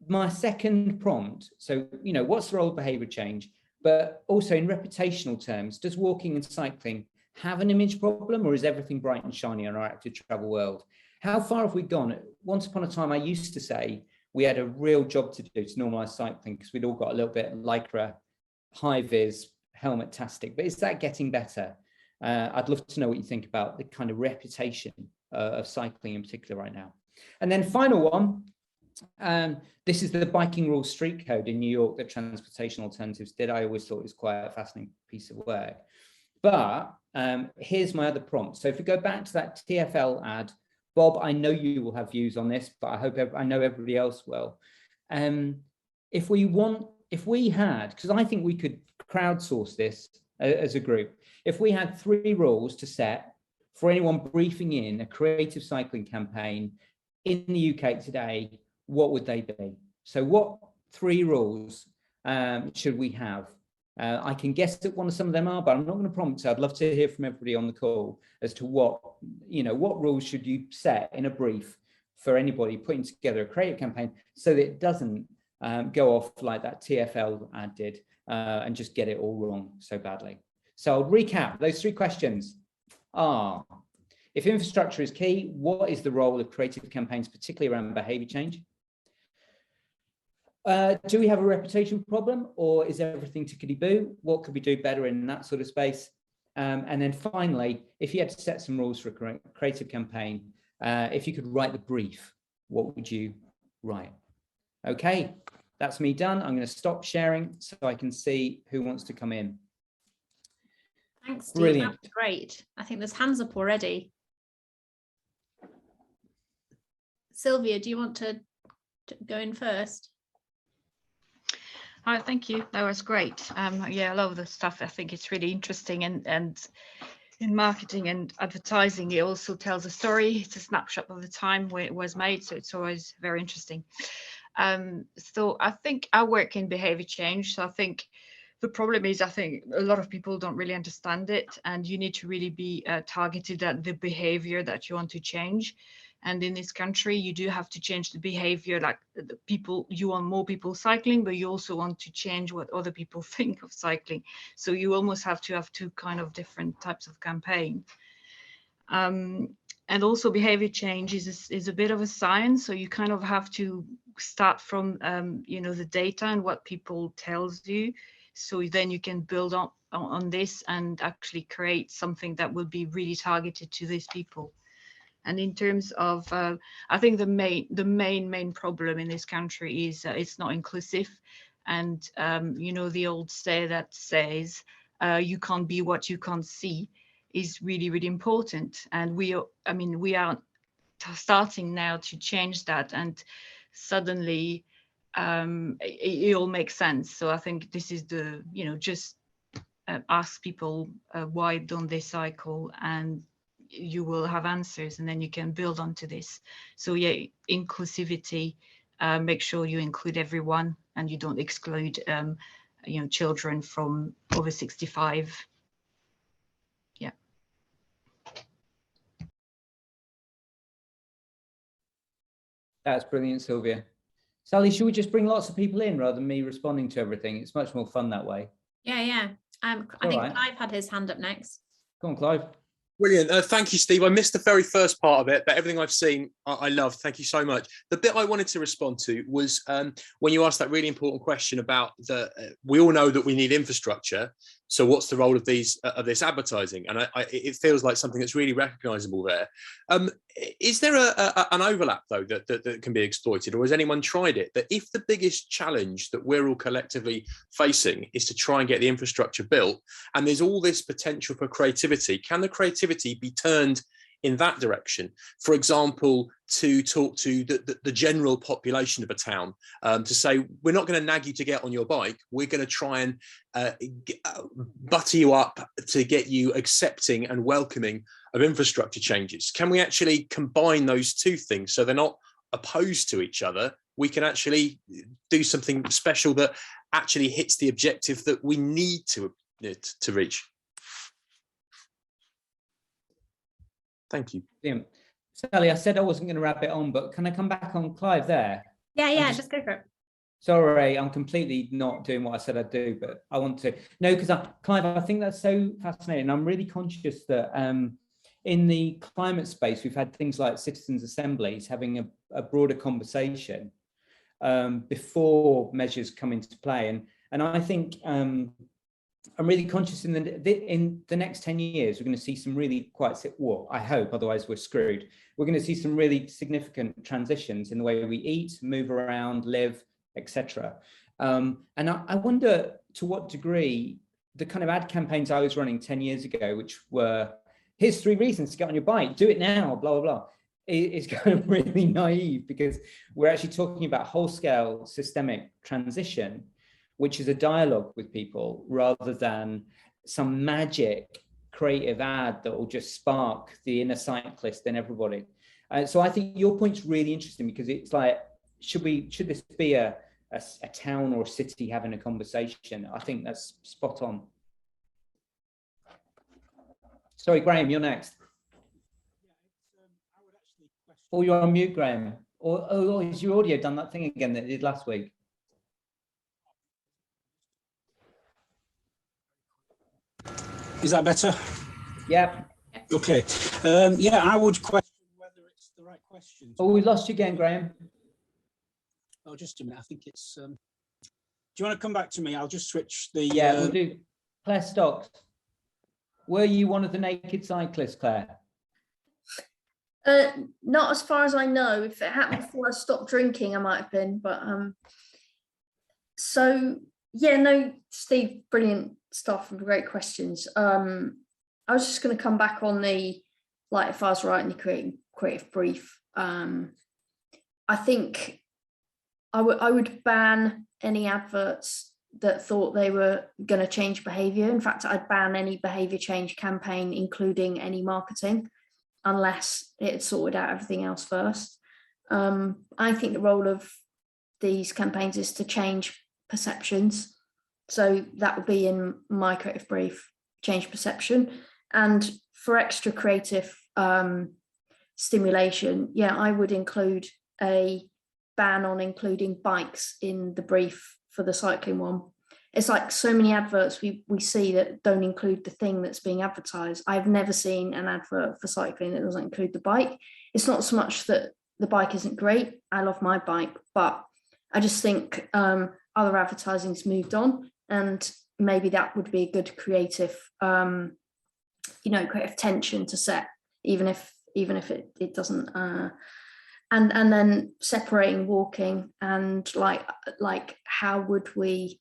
my second prompt, so, you know, what's the role of behavior change? But also in reputational terms, does walking and cycling have an image problem, or is everything bright and shiny in our active travel world? How far have we gone? Once upon a time, I used to say we had a real job to do to normalize cycling because we'd all got a little bit Lycra, high-vis, helmet-tastic, but is that getting better? I'd love to know what you think about the kind of reputation of cycling in particular right now. And then final one, this is the biking rules street code in New York that Transportation Alternatives did. I always thought it was quite a fascinating piece of work. But here's my other prompt. So if we go back to that TfL ad, Bob, I know you will have views on this, but I know everybody else will. If we had, because I think we could crowdsource this as a group, if we had 3 rules to set for anyone briefing in a creative cycling campaign in the UK today, what would they be? So what 3 rules should we have? I can guess that some of them are, but I'm not going to prompt. I'd love to hear from everybody on the call as to what rules should you set in a brief for anybody putting together a creative campaign so that it doesn't go off like that TfL ad did and just get it all wrong so badly. So I'll recap those 3 questions. If infrastructure is key, what is the role of creative campaigns, particularly around behavior change? Do we have a reputation problem, or is everything tickety-boo? What could we do better in that sort of space? And then finally, if you had to set some rules for a creative campaign, if you could write the brief, what would you write? Okay, that's me done. I'm going to stop sharing so I can see who wants to come in. Thanks, Steve. Brilliant. That's great. I think there's hands up already. Sylvia, do you want to go in first? Hi, thank you. That was great. Yeah, I love the stuff. I think it's really interesting, and in marketing and advertising, it also tells a story. It's a snapshot of the time where it was made, so it's always very interesting. So I think I work in behavior change. So I think the problem is, I think a lot of people don't really understand it, and you need to really be targeted at the behavior that you want to change. And in this country, you do have to change the behavior, like the people, you want more people cycling, but you also want to change what other people think of cycling. So you almost have to have 2 kind of different types of campaign. And also behavior change is a bit of a science. So you kind of have to start from, the data and what people tells you. So then you can build on this and actually create something that will be really targeted to these people. And in terms of, I think the main problem in this country is it's not inclusive. And, the old say that says, you can't be what you can't see is really, really important. And we are starting now to change that, and suddenly it all makes sense. So I think this is the, just ask people why don't they cycle, and you will have answers, and then you can build onto this. So yeah, inclusivity, make sure you include everyone and you don't exclude children from over 65. Yeah. That's brilliant, Sylvia. Sally, should we just bring lots of people in rather than me responding to everything? It's much more fun that way. Yeah. I think Clive had his hand up next. Go on, Clive. Brilliant. Thank you, Steve. I missed the very first part of it, but everything I've seen, I love. Thank you so much. The bit I wanted to respond to was when you asked that really important question about we all know that we need infrastructure. So what's the role of this advertising? And it feels like something that's really recognisable there. Is there an overlap, though, that can be exploited, or has anyone tried it? That if the biggest challenge that we're all collectively facing is to try and get the infrastructure built, and there's all this potential for creativity, can the creativity be turned in that direction? For example, to talk to the general population of a town, to say, we're not going to nag you to get on your bike, we're going to try and butter you up to get you accepting and welcoming of infrastructure changes. Can we actually combine those two things so they're not opposed to each other? We can actually do something special that actually hits the objective that we need to reach. Thank you. Brilliant. Sally, I said I wasn't going to wrap it on, but can I come back on Clive there? Yeah, just go for it. Sorry, I'm completely not doing what I said I'd do, but I want to. No, because Clive, I think that's so fascinating. I'm really conscious that in the climate space, we've had things like citizens' assemblies having a broader conversation before measures come into play. And I think I'm really conscious in the next 10 years, we're going to see some really well, I hope, otherwise we're screwed. We're going to see some really significant transitions in the way we eat, move around, live, etc. And I wonder to what degree the kind of ad campaigns I was running 10 years ago, which were, here's 3 reasons to get on your bike, do it now, blah, blah, blah, is kind of really naive, because we're actually talking about whole-scale systemic transition, which is a dialogue with people rather than some magic creative ad that will just spark the inner cyclist in everybody. So I think your point's really interesting, because it's like, should this be a town or a city having a conversation? I think that's spot on. Sorry, Graham, you're next. Oh, you're on mute, Graham. Or is your audio done that thing again that it did last week? Is that better? Yeah. Okay. Yeah, I would question whether it's the right question. Oh, we lost you again, Graham. Oh, just a minute. I think it's. Do you want to come back to me? I'll just switch the. Yeah, we'll do. Claire Stocks. Were you one of the naked cyclists, Claire? Not as far as I know. If it happened before I stopped drinking, I might have been. But so yeah, no, Steve, brilliant stuff and great questions. I was just going to come back on the, like, if I was writing the creative brief, I think I would ban any adverts that thought they were going to change behavior. In fact, I'd ban any behavior change campaign, including any marketing, unless it had sorted out everything else first. I think the role of these campaigns is to change perceptions. So that would be in my creative brief, change perception. And for extra creative stimulation, yeah, I would include a ban on including bikes in the brief for the cycling one. It's like so many adverts we see that don't include the thing that's being advertised. I've never seen an advert for cycling that doesn't include the bike. It's not so much that the bike isn't great. I love my bike, but I just think other advertising's moved on, and maybe that would be a good creative, creative tension to set, even if it doesn't. And then separating walking and like how would we?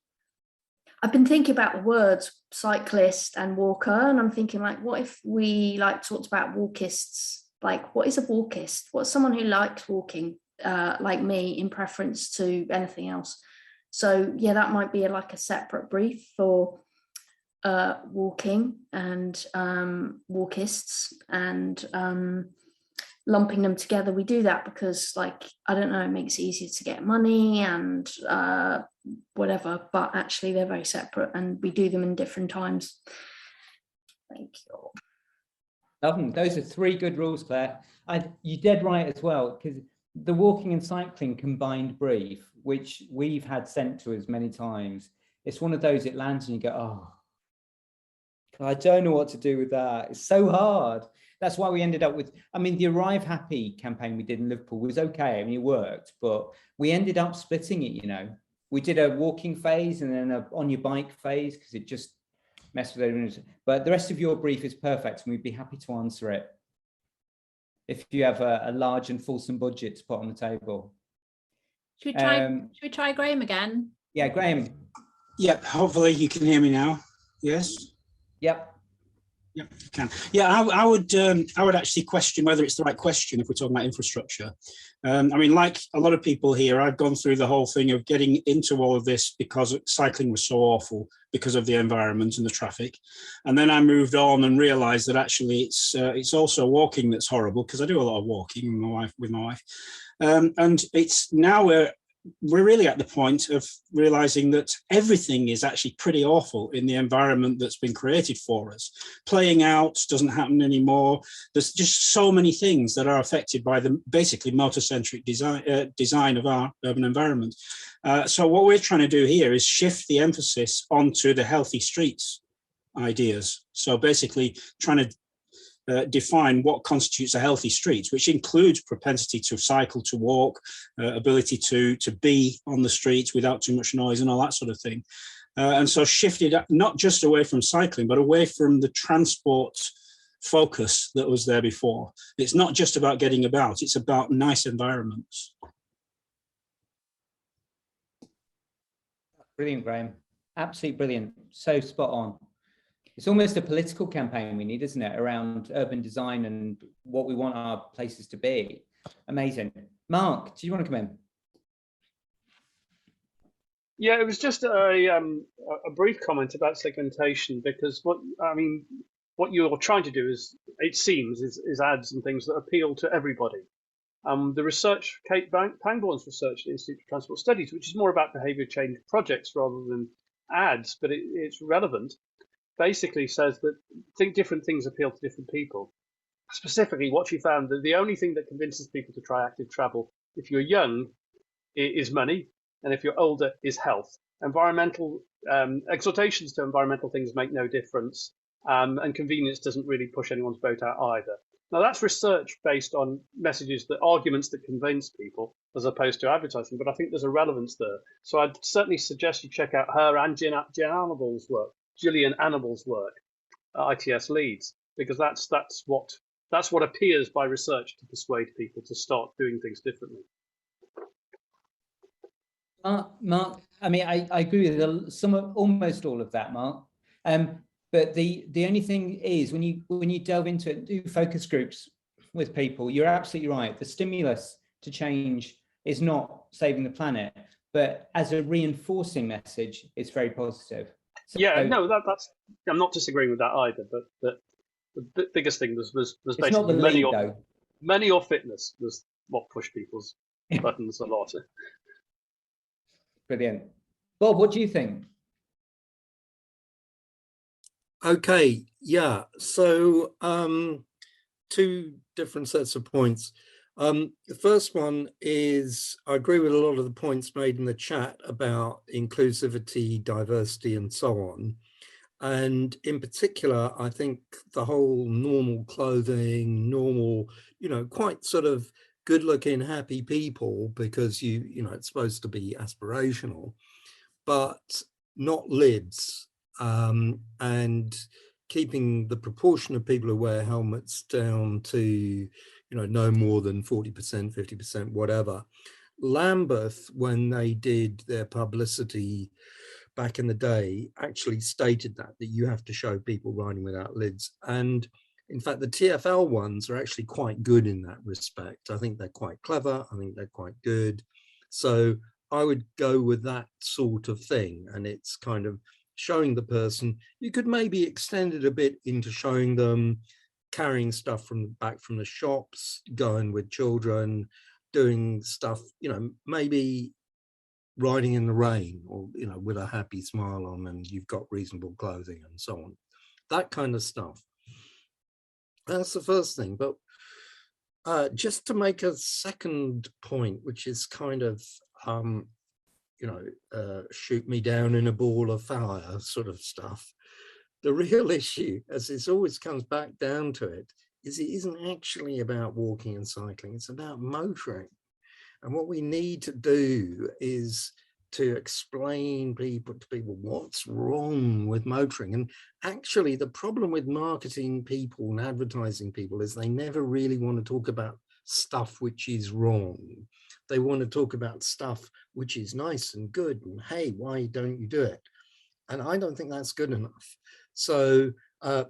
I've been thinking about the words cyclist and walker, and I'm thinking, like, what if we like talked about walkists? Like, what is a walkist? What's someone who likes walking, like me, in preference to anything else? So yeah, that might be like a separate brief for walking and walkists, and lumping them together. We do that because, like, I don't know, it makes it easier to get money and whatever, but actually they're very separate and we do them in different times. Thank you. Love them. Those are 3 good rules, Claire. You're dead right as well, because the walking and cycling combined brief, which we've had sent to us many times, it's one of those, it lands and you go, oh, I don't know what to do with that. It's so hard. That's why we ended up with, I mean, the Arrive Happy campaign we did in Liverpool was okay. I mean, it worked, but we ended up splitting it, you know. We did a walking phase and then a on your bike phase because it just messed with everyone. But the rest of your brief is perfect and we'd be happy to answer it if you have a large and fulsome budget to put on the table. Should we try Graham again? Yeah, Graham. Yep, hopefully you can hear me now. Yes? Yep. Yep, you can. Yeah, I would actually question whether it's the right question if we're talking about infrastructure. I mean, like a lot of people here, I've gone through the whole thing of getting into all of this because cycling was so awful because of the environment and the traffic. And then I moved on and realized that actually it's also walking that's horrible, because I do a lot of walking with my wife. And it's now we're really at the point of realizing that everything is actually pretty awful in the environment that's been created for us. Playing out doesn't happen anymore. There's just so many things that are affected by the basically motor-centric design of our urban environment. So what we're trying to do here is shift the emphasis onto the healthy streets ideas. So basically trying to define what constitutes a healthy street, which includes propensity to cycle, to walk, ability to be on the streets without too much noise and all that sort of thing. And so shifted not just away from cycling, but away from the transport focus that was there before. It's not just about getting about, it's about nice environments. Brilliant, Graham. Absolutely brilliant. So spot on. It's almost a political campaign we need, isn't it, around urban design and what we want our places to be. Amazing. Mark, do you want to come in? Yeah, it was just a brief comment about segmentation, because what you're trying to do is, it seems, is ads and things that appeal to everybody. The research, Kate Pangborn's research at the Institute of Transport Studies, which is more about behaviour change projects rather than ads, but it's relevant, basically says that different things appeal to different people. Specifically, what she found, that the only thing that convinces people to try active travel, if you're young, is money, and if you're older, is health. Environmental exhortations to environmental things make no difference, and convenience doesn't really push anyone's boat out either. Now, that's research based on messages, arguments that convince people, as opposed to advertising, but I think there's a relevance there. So I'd certainly suggest you check out her and Gillian Annabel's work at ITS Leeds, because that's what appears by research to persuade people to start doing things differently. Mark, I mean, I agree with almost all of that, Mark. But the only thing is, when you delve into it, do focus groups with people, you're absolutely right. The stimulus to change is not saving the planet, but as a reinforcing message, it's very positive. So, yeah, no, that's I'm not disagreeing with that either. But the biggest thing was basically money or fitness was what pushed people's buttons a lot. Brilliant. Bob, what do you think? Okay, yeah, so 2 different sets of points. The first one is, I agree with a lot of the points made in the chat about inclusivity, diversity, and so on. And in particular, I think the whole normal clothing, normal, quite sort of good looking, happy people, because it's supposed to be aspirational, but not lids. And keeping the proportion of people who wear helmets down to, no more than 40%, 50%, whatever. Lambeth, when they did their publicity back in the day actually stated that you have to show people riding without lids. And in fact, the TFL ones are actually quite good in that respect. I think they're quite clever. I think they're quite good. So I would go with that sort of thing. And it's kind of showing the person. You could maybe extend it a bit into showing them carrying stuff back from the shops, going with children, doing stuff, maybe riding in the rain, or, with a happy smile on, and you've got reasonable clothing and so on. That kind of stuff. That's the first thing. But just to make a second point, which is kind of, shoot me down in a ball of fire sort of stuff. The real issue, as it always comes back down to it isn't actually about walking and cycling. It's about motoring. And what we need to do is to explain to people what's wrong with motoring. And actually, the problem with marketing people and advertising people is they never really want to talk about stuff which is wrong. They want to talk about stuff which is nice and good, and hey, why don't you do it? And I don't think that's good enough. So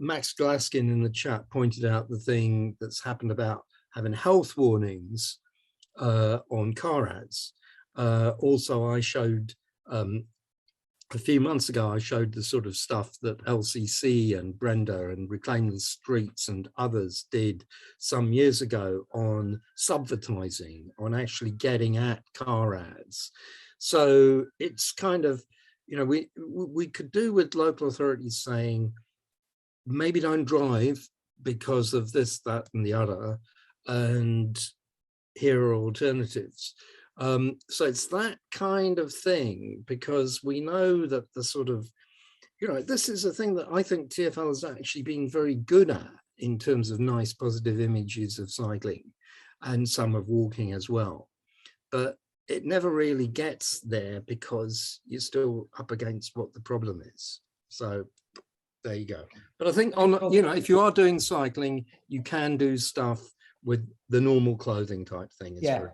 Max Glaskin in the chat pointed out the thing that's happened about having health warnings on car ads. Also, I showed a few months ago, I showed the sort of stuff that LCC and Brenda and Reclaim the Streets and others did some years ago on subvertising, on actually getting at car ads. So it's kind of, we could do with local authorities saying, maybe don't drive because of this, that, and the other, and here are alternatives. So it's that kind of thing, because we know that the sort of, this is a thing that I think TFL has actually been very good at in terms of nice positive images of cycling and some of walking as well. But it never really gets there because you're still up against what the problem is. So there you go. But I think if you are doing cycling, you can do stuff with the normal clothing type thing. Yeah.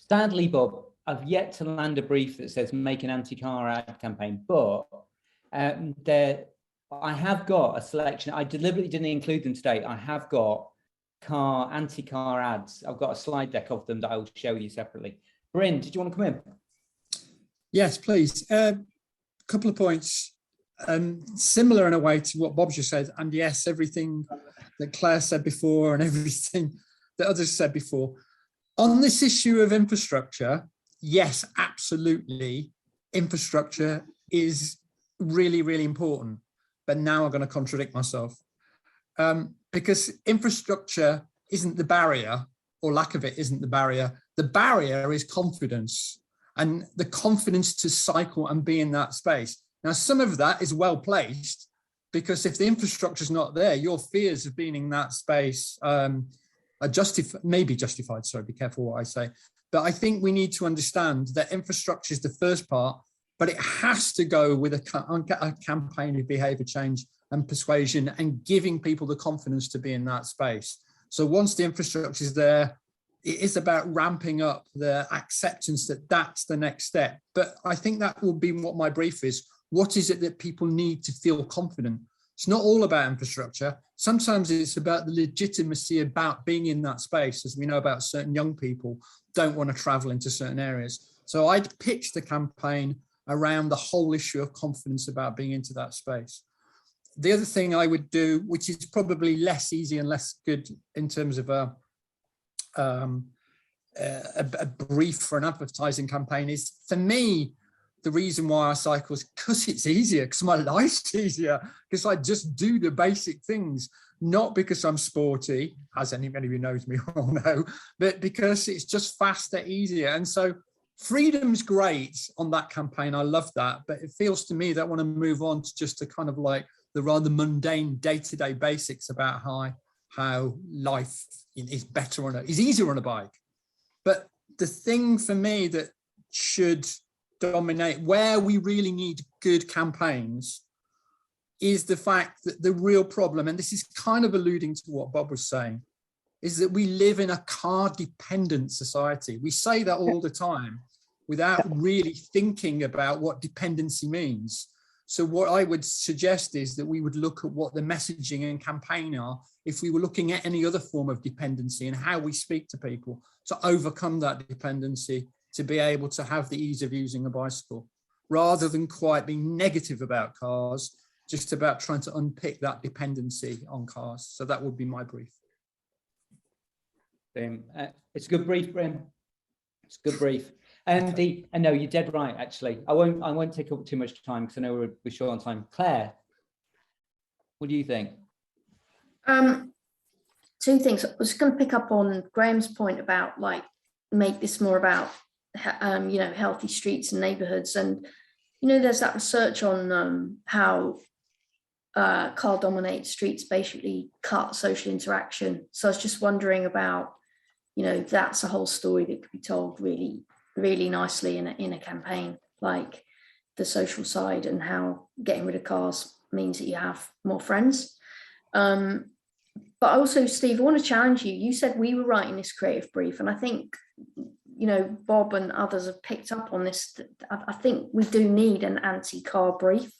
Sadly, Bob, I've yet to land a brief that says make an anti-car ad campaign, but I have got a selection. I deliberately didn't include them today. I have got anti-car ads. I've got a slide deck of them that I will show you separately. Bryn, did you want to come in? Yes, please. Couple of points. Similar in a way to what Bob just said, and yes, everything that Claire said before and everything that others said before. On this issue of infrastructure, yes, absolutely, infrastructure is really, really important. But now I'm going to contradict myself, because infrastructure isn't the barrier, or lack of it isn't the barrier. The barrier is confidence, and the confidence to cycle and be in that space. Now, some of that is well placed, because if the infrastructure is not there, your fears of being in that space are maybe justified. Sorry, be careful what I say. But I think we need to understand that infrastructure is the first part, but it has to go with a campaign of behaviour change and persuasion and giving people the confidence to be in that space. So once the infrastructure is there, it is about ramping up the acceptance that that's the next step. But I think that will be what my brief is. What is it that people need to feel confident? It's not all about infrastructure. Sometimes it's about the legitimacy about being in that space, as we know about certain young people don't want to travel into certain areas. So I'd pitch the campaign around the whole issue of confidence about being into that space. The other thing I would do, which is probably less easy and less good in terms of a brief for an advertising campaign, is, for me, the reason why I cycle is because it's easier, because my life's easier, because I just do the basic things, not because I'm sporty, as anybody who knows me will know, but because it's just faster, easier. And so freedom's great on that campaign. I love that. But it feels to me that I want to move on to just a kind of like the rather mundane day-to-day basics about how life is better is easier on a bike. But the thing for me that should dominate, where we really need good campaigns, is the fact that the real problem, and this is kind of alluding to what Bob was saying, is that we live in a car dependent society. We say that all the time, without really thinking about what dependency means. So what I would suggest is that we would look at what the messaging and campaign are if we were looking at any other form of dependency, and how we speak to people to overcome that dependency, to be able to have the ease of using a bicycle, rather than quite being negative about cars, just about trying to unpick that dependency on cars. So that would be my brief. It's a good brief, Brim. It's a good brief. And no, you're dead right. Actually, I won't take up too much time because I know we're short on time. Claire, what do you think? Two things. I was going to pick up on Graham's point about like make this more about you know, healthy streets and neighborhoods, and you know, there's that research on how car dominated streets basically cut social interaction. So I was just wondering about, you know, that's a whole story that could be told really, really nicely in a campaign, like the social side and how getting rid of cars means that you have more friends. But also, Steve, I want to challenge you. You said we were writing this creative brief, and I think, you know, Bob and others have picked up on this. I think we do need an anti-car brief.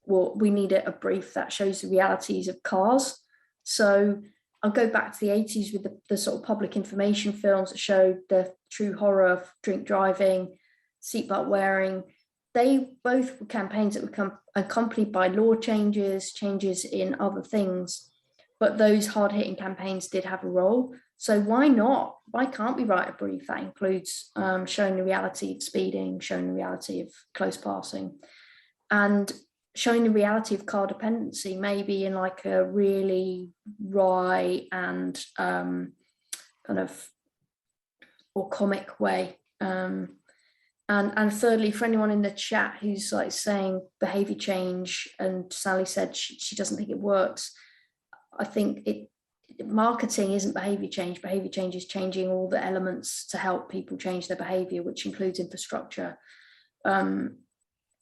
Well, we need a brief that shows the realities of cars. So I'll go back to the 80s with the sort of public information films that showed the true horror of drink driving, seatbelt wearing. They both were campaigns that were accompanied by law changes in other things. But those hard-hitting campaigns did have a role. So why not? Why can't we write a brief that includes showing the reality of speeding, showing the reality of close passing, and showing the reality of car dependency, maybe in like a really wry and kind of or comic way. And thirdly, for anyone in the chat who's like saying behavior change, and Sally said she doesn't think it works. I think marketing isn't behavior change. Behavior change is changing all the elements to help people change their behavior, which includes infrastructure.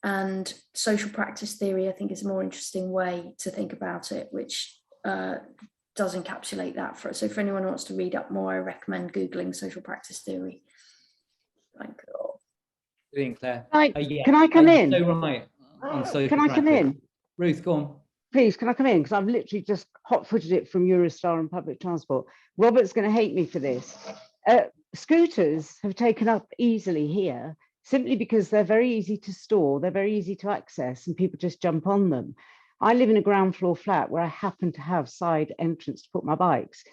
And social practice theory, I think, is a more interesting way to think about it, which does encapsulate that. So for anyone who wants to read up more, I recommend Googling social practice theory. Thank you. Claire. Can I come in? So right. Can I come in? Ruth, go on. Please, can I come in? Because I've literally just hot-footed it from Eurostar and public transport. Robert's going to hate me for this. Scooters have taken up easily here simply because they're very easy to store, they're very easy to access, and people just jump on them. I live in a ground floor flat where I happen to have side entrance to put my bikes.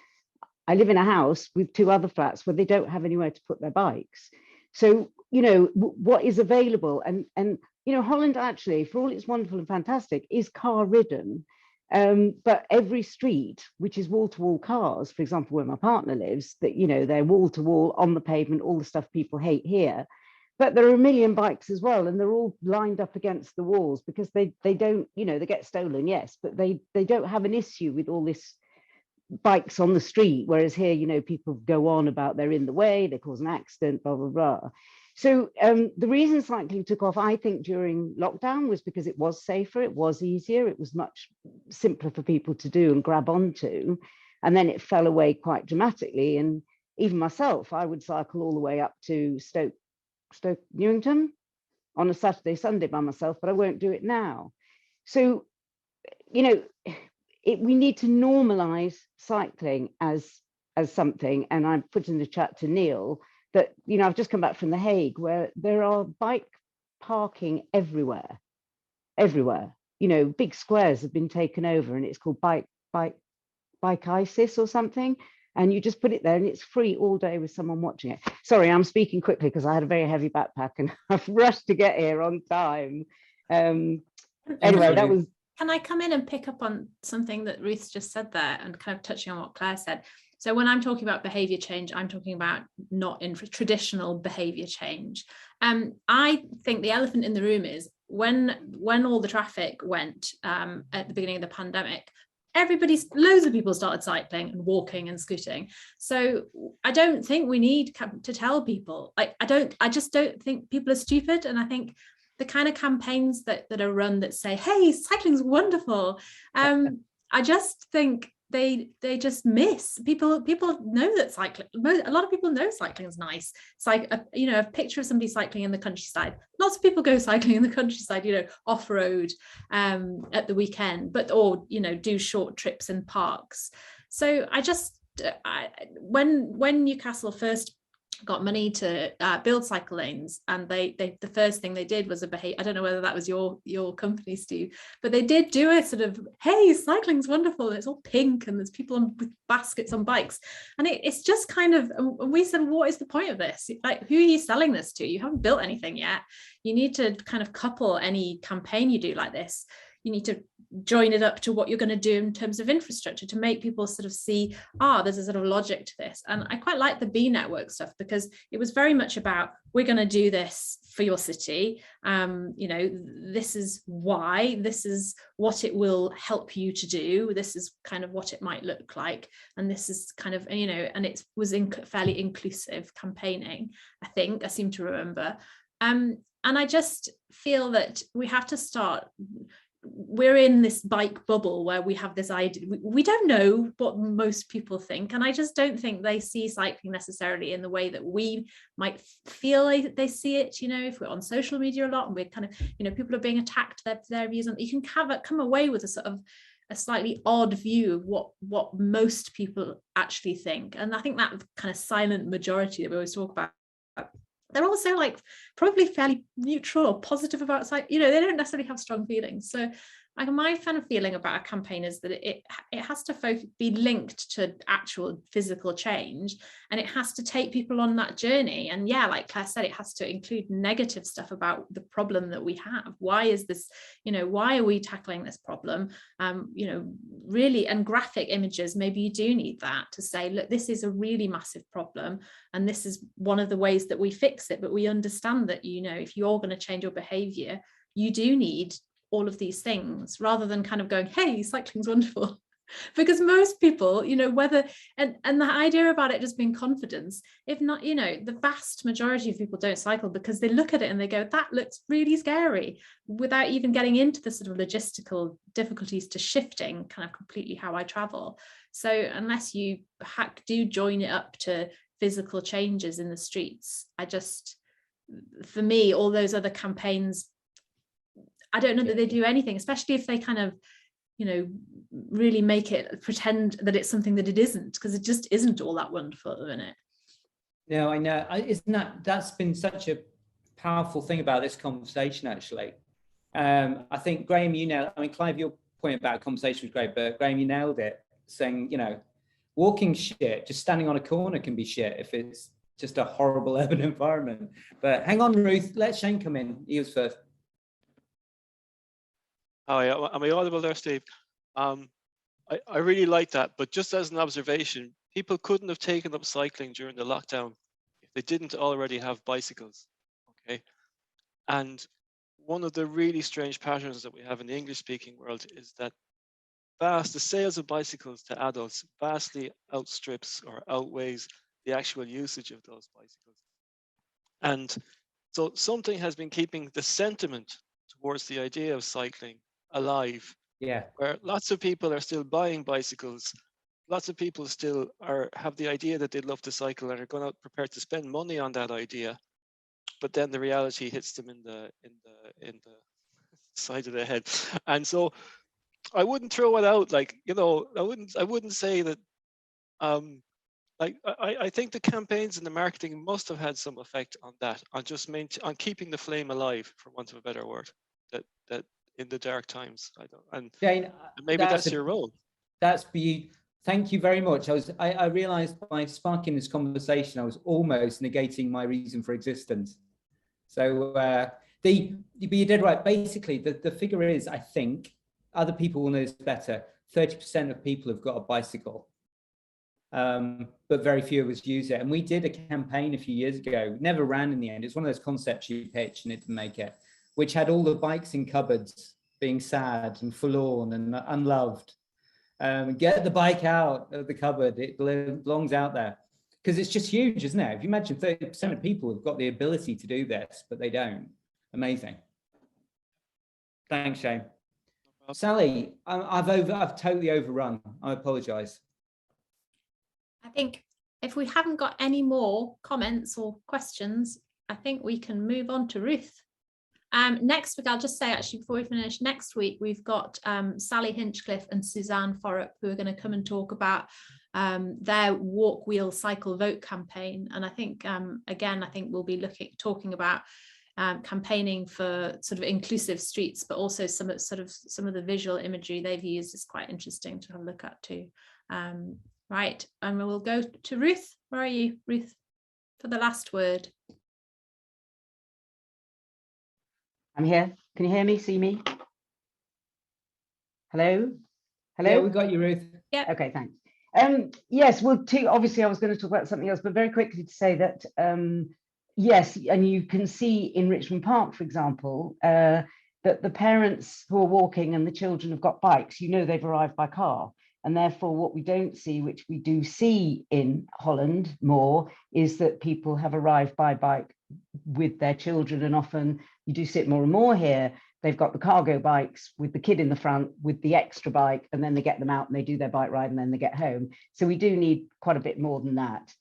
I live in a house with two other flats where they don't have anywhere to put their bikes. So, you know, what is available, and you know, Holland actually, for all it's wonderful and fantastic, is car ridden. But every street, which is wall-to-wall cars, for example, where my partner lives, that, you know, they're wall-to-wall on the pavement, all the stuff people hate here. But there are a million bikes as well, and they're all lined up against the walls because they don't, you know, they get stolen, yes, but they don't have an issue with all this bikes on the street. Whereas here, you know, people go on about they're in the way, they cause an accident, blah, blah, blah. So the reason cycling took off, I think, during lockdown was because it was safer, it was easier, it was much simpler for people to do and grab onto. And then it fell away quite dramatically. And even myself, I would cycle all the way up to Stoke Newington on a Saturday, Sunday by myself, but I won't do it now. So, you know, we need to normalize cycling as something. And I put in the chat to Neil that, you know, I've just come back from The Hague where there are bike parking everywhere. You know, big squares have been taken over and it's called bike ISIS or something. And you just put it there and it's free all day with someone watching it. Sorry, I'm speaking quickly because I had a very heavy backpack and I've rushed to get here on time. Anyway, that was... Can I come in and pick up on something that Ruth just said there and kind of touching on what Claire said? So when I'm talking about behaviour change, I'm talking about not in traditional behaviour change. I think the elephant in the room is when all the traffic went at the beginning of the pandemic, loads of people started cycling and walking and scooting. So I don't think we need to tell people, I just don't think people are stupid. And I think the kind of campaigns that are run that say, hey, cycling's wonderful. I just think they just miss. People know that cycling, a lot of people know cycling is nice. It's like a picture of somebody cycling in the countryside. Lots of people go cycling in the countryside, off-road at the weekend, or do short trips in parks. So when Newcastle first got money to build cycle lanes, and the first thing they did was I don't know whether that was your company, Steve, but they did do a sort of, hey, cycling's wonderful, and it's all pink and there's people with baskets on bikes, and it's just kind of, and we said, what is the point of this? Like, who are you selling this to? You haven't built anything yet. You need to kind of couple any campaign you do like this, you need to join it up to what you're going to do in terms of infrastructure to make people sort of see, there's a sort of logic to this. And I quite like the B Network stuff, because it was very much about, we're going to do this for your city. This is why, this is what it will help you to do. This is kind of what it might look like. And this is kind of, and it was fairly inclusive campaigning, I seem to remember. And I just feel that we have to start, we're in this bike bubble where we have this idea, we don't know what most people think, and I just don't think they see cycling necessarily in the way that we might feel they see it. If we're on social media a lot and we're kind of, people are being attacked, their views, and you can come away with a sort of a slightly odd view of what most people actually think. And I think that kind of silent majority that we always talk about, they're also like probably fairly neutral or positive about cycling. They don't necessarily have strong feelings. So my kind of feeling about a campaign is that it has to be linked to actual physical change, and it has to take people on that journey. And yeah, like Claire said, it has to include negative stuff about the problem that we have. Why is this, why are we tackling this problem? Really, and graphic images, maybe you do need that to say, look, this is a really massive problem, and this is one of the ways that we fix it. But we understand that, if you're going to change your behavior, you do need all of these things, rather than kind of going, hey, cycling's wonderful. Because most people, whether, and the idea about it just being confidence, if not, the vast majority of people don't cycle because they look at it and they go, that looks really scary, without even getting into the sort of logistical difficulties to shifting kind of completely how I travel. So unless you do join it up to physical changes in the streets, for me, all those other campaigns, I don't know that they do anything, especially if they kind of, really make it pretend that it's something that it isn't, because it just isn't all that wonderful at the minute. No, I know. That's been such a powerful thing about this conversation, actually. I think, Graham, Clive, your point about conversation was great, but Graham, you nailed it, saying, walking shit, just standing on a corner can be shit if it's just a horrible urban environment. But hang on, Ruth, let Shane come in. He was first. Oh, yeah. Am I audible there, Steve? I really like that, but just as an observation, people couldn't have taken up cycling during the lockdown if they didn't already have bicycles, okay? And one of the really strange patterns that we have in the English-speaking world is that the sales of bicycles to adults vastly outstrips or outweighs the actual usage of those bicycles. And so something has been keeping the sentiment towards the idea of cycling alive. Yeah. Where lots of people are still buying bicycles, lots of people still have the idea that they'd love to cycle and are going to prepare to spend money on that idea, but then the reality hits them in the side of the head. And so I wouldn't throw it out like, I wouldn't say that I think the campaigns and the marketing must have had some effect on that, on just on keeping the flame alive, for want of a better word, that in the dark times. Jane, maybe that's your role. Thank you very much. I realized by sparking this conversation, I was almost negating my reason for existence. So you did right. Basically, the figure is, I think, other people will know this better, 30% of people have got a bicycle. But very few of us use it. And we did a campaign a few years ago, never ran in the end. It's one of those concepts you pitch and it didn't make it, which had all the bikes in cupboards being sad and forlorn and unloved. Get the bike out of the cupboard, it belongs out there. Because it's just huge, isn't it? If you imagine 30% of people have got the ability to do this, but they don't. Amazing. Thanks, Shane. Sally, I've totally overrun. I apologise. I think if we haven't got any more comments or questions, I think we can move on to Ruth. Next week, I'll just say actually before we finish, next week we've got Sally Hinchcliffe and Suzanne Forup who are going to come and talk about their Walk, Wheel, Cycle, Vote campaign. And I think, again, I think we'll be talking about campaigning for sort of inclusive streets, but also some of the visual imagery they've used is quite interesting to have a look at too. Right, and we'll go to Ruth. Where are you, Ruth, for the last word? I'm here. Can you hear me, see me? Hello? Hello? Yeah, we got you, Ruth. Yeah. Okay, thanks. Yes, well, obviously I was going to talk about something else, but very quickly to say that, yes, and you can see in Richmond Park, for example, that the parents who are walking and the children have got bikes, you know they've arrived by car. And therefore, what we don't see, which we do see in Holland more, is that people have arrived by bike with their children. And often you do see it more and more here. They've got the cargo bikes with the kid in the front with the extra bike, and then they get them out and they do their bike ride and then they get home. So we do need quite a bit more than that.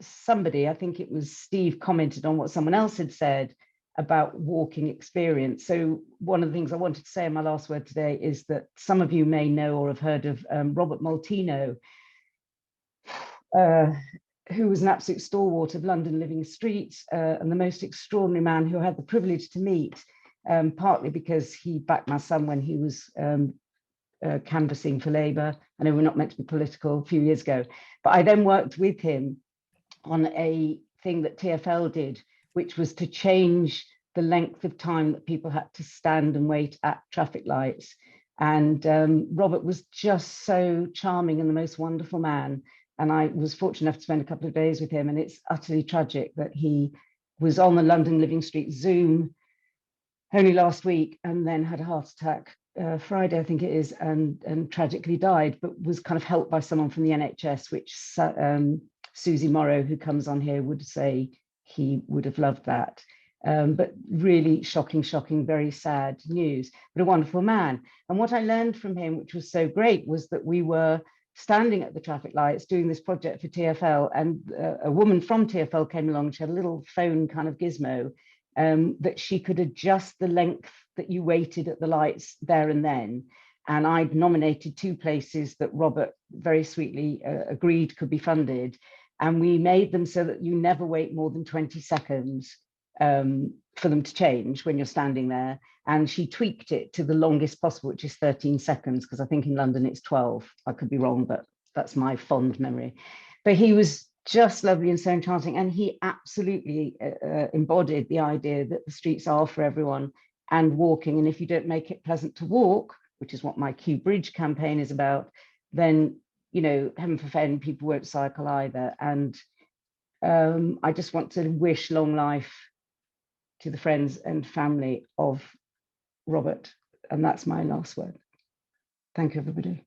Somebody, I think it was Steve, commented on what someone else had said about walking experience. So one of the things I wanted to say in my last word today is that some of you may know or have heard of Robert Moltino, who was an absolute stalwart of London living streets and the most extraordinary man who I had the privilege to meet, partly because he backed my son when he was canvassing for Labour. I know we're not meant to be political, a few years ago, but I then worked with him on a thing that TfL did, which was to change the length of time that people had to stand and wait at traffic lights. And Robert was just so charming and the most wonderful man. And I was fortunate enough to spend a couple of days with him. And it's utterly tragic that he was on the London Living Street Zoom only last week and then had a heart attack Friday, I think it is, and tragically died, but was kind of helped by someone from the NHS, which Susie Morrow, who comes on here, would say he would have loved that. But really shocking, very sad news, but a wonderful man. And what I learned from him, which was so great, was that we were standing at the traffic lights doing this project for TfL, and a woman from TfL came along. She had a little phone kind of gizmo that she could adjust the length that you waited at the lights there and then. And I'd nominated 2 places that Robert very sweetly agreed could be funded. And we made them so that you never wait more than 20 seconds for them to change when you're standing there. And she tweaked it to the longest possible, which is 13 seconds, because I think in London it's 12. I could be wrong, but that's my fond memory. But he was just lovely and so enchanting. And he absolutely embodied the idea that the streets are for everyone and walking. And if you don't make it pleasant to walk, which is what my Kew Bridge campaign is about, then, you know, heaven forfend, people won't cycle either. And I just want to wish long life to the friends and family of Robert. And that's my last word. Thank you, everybody.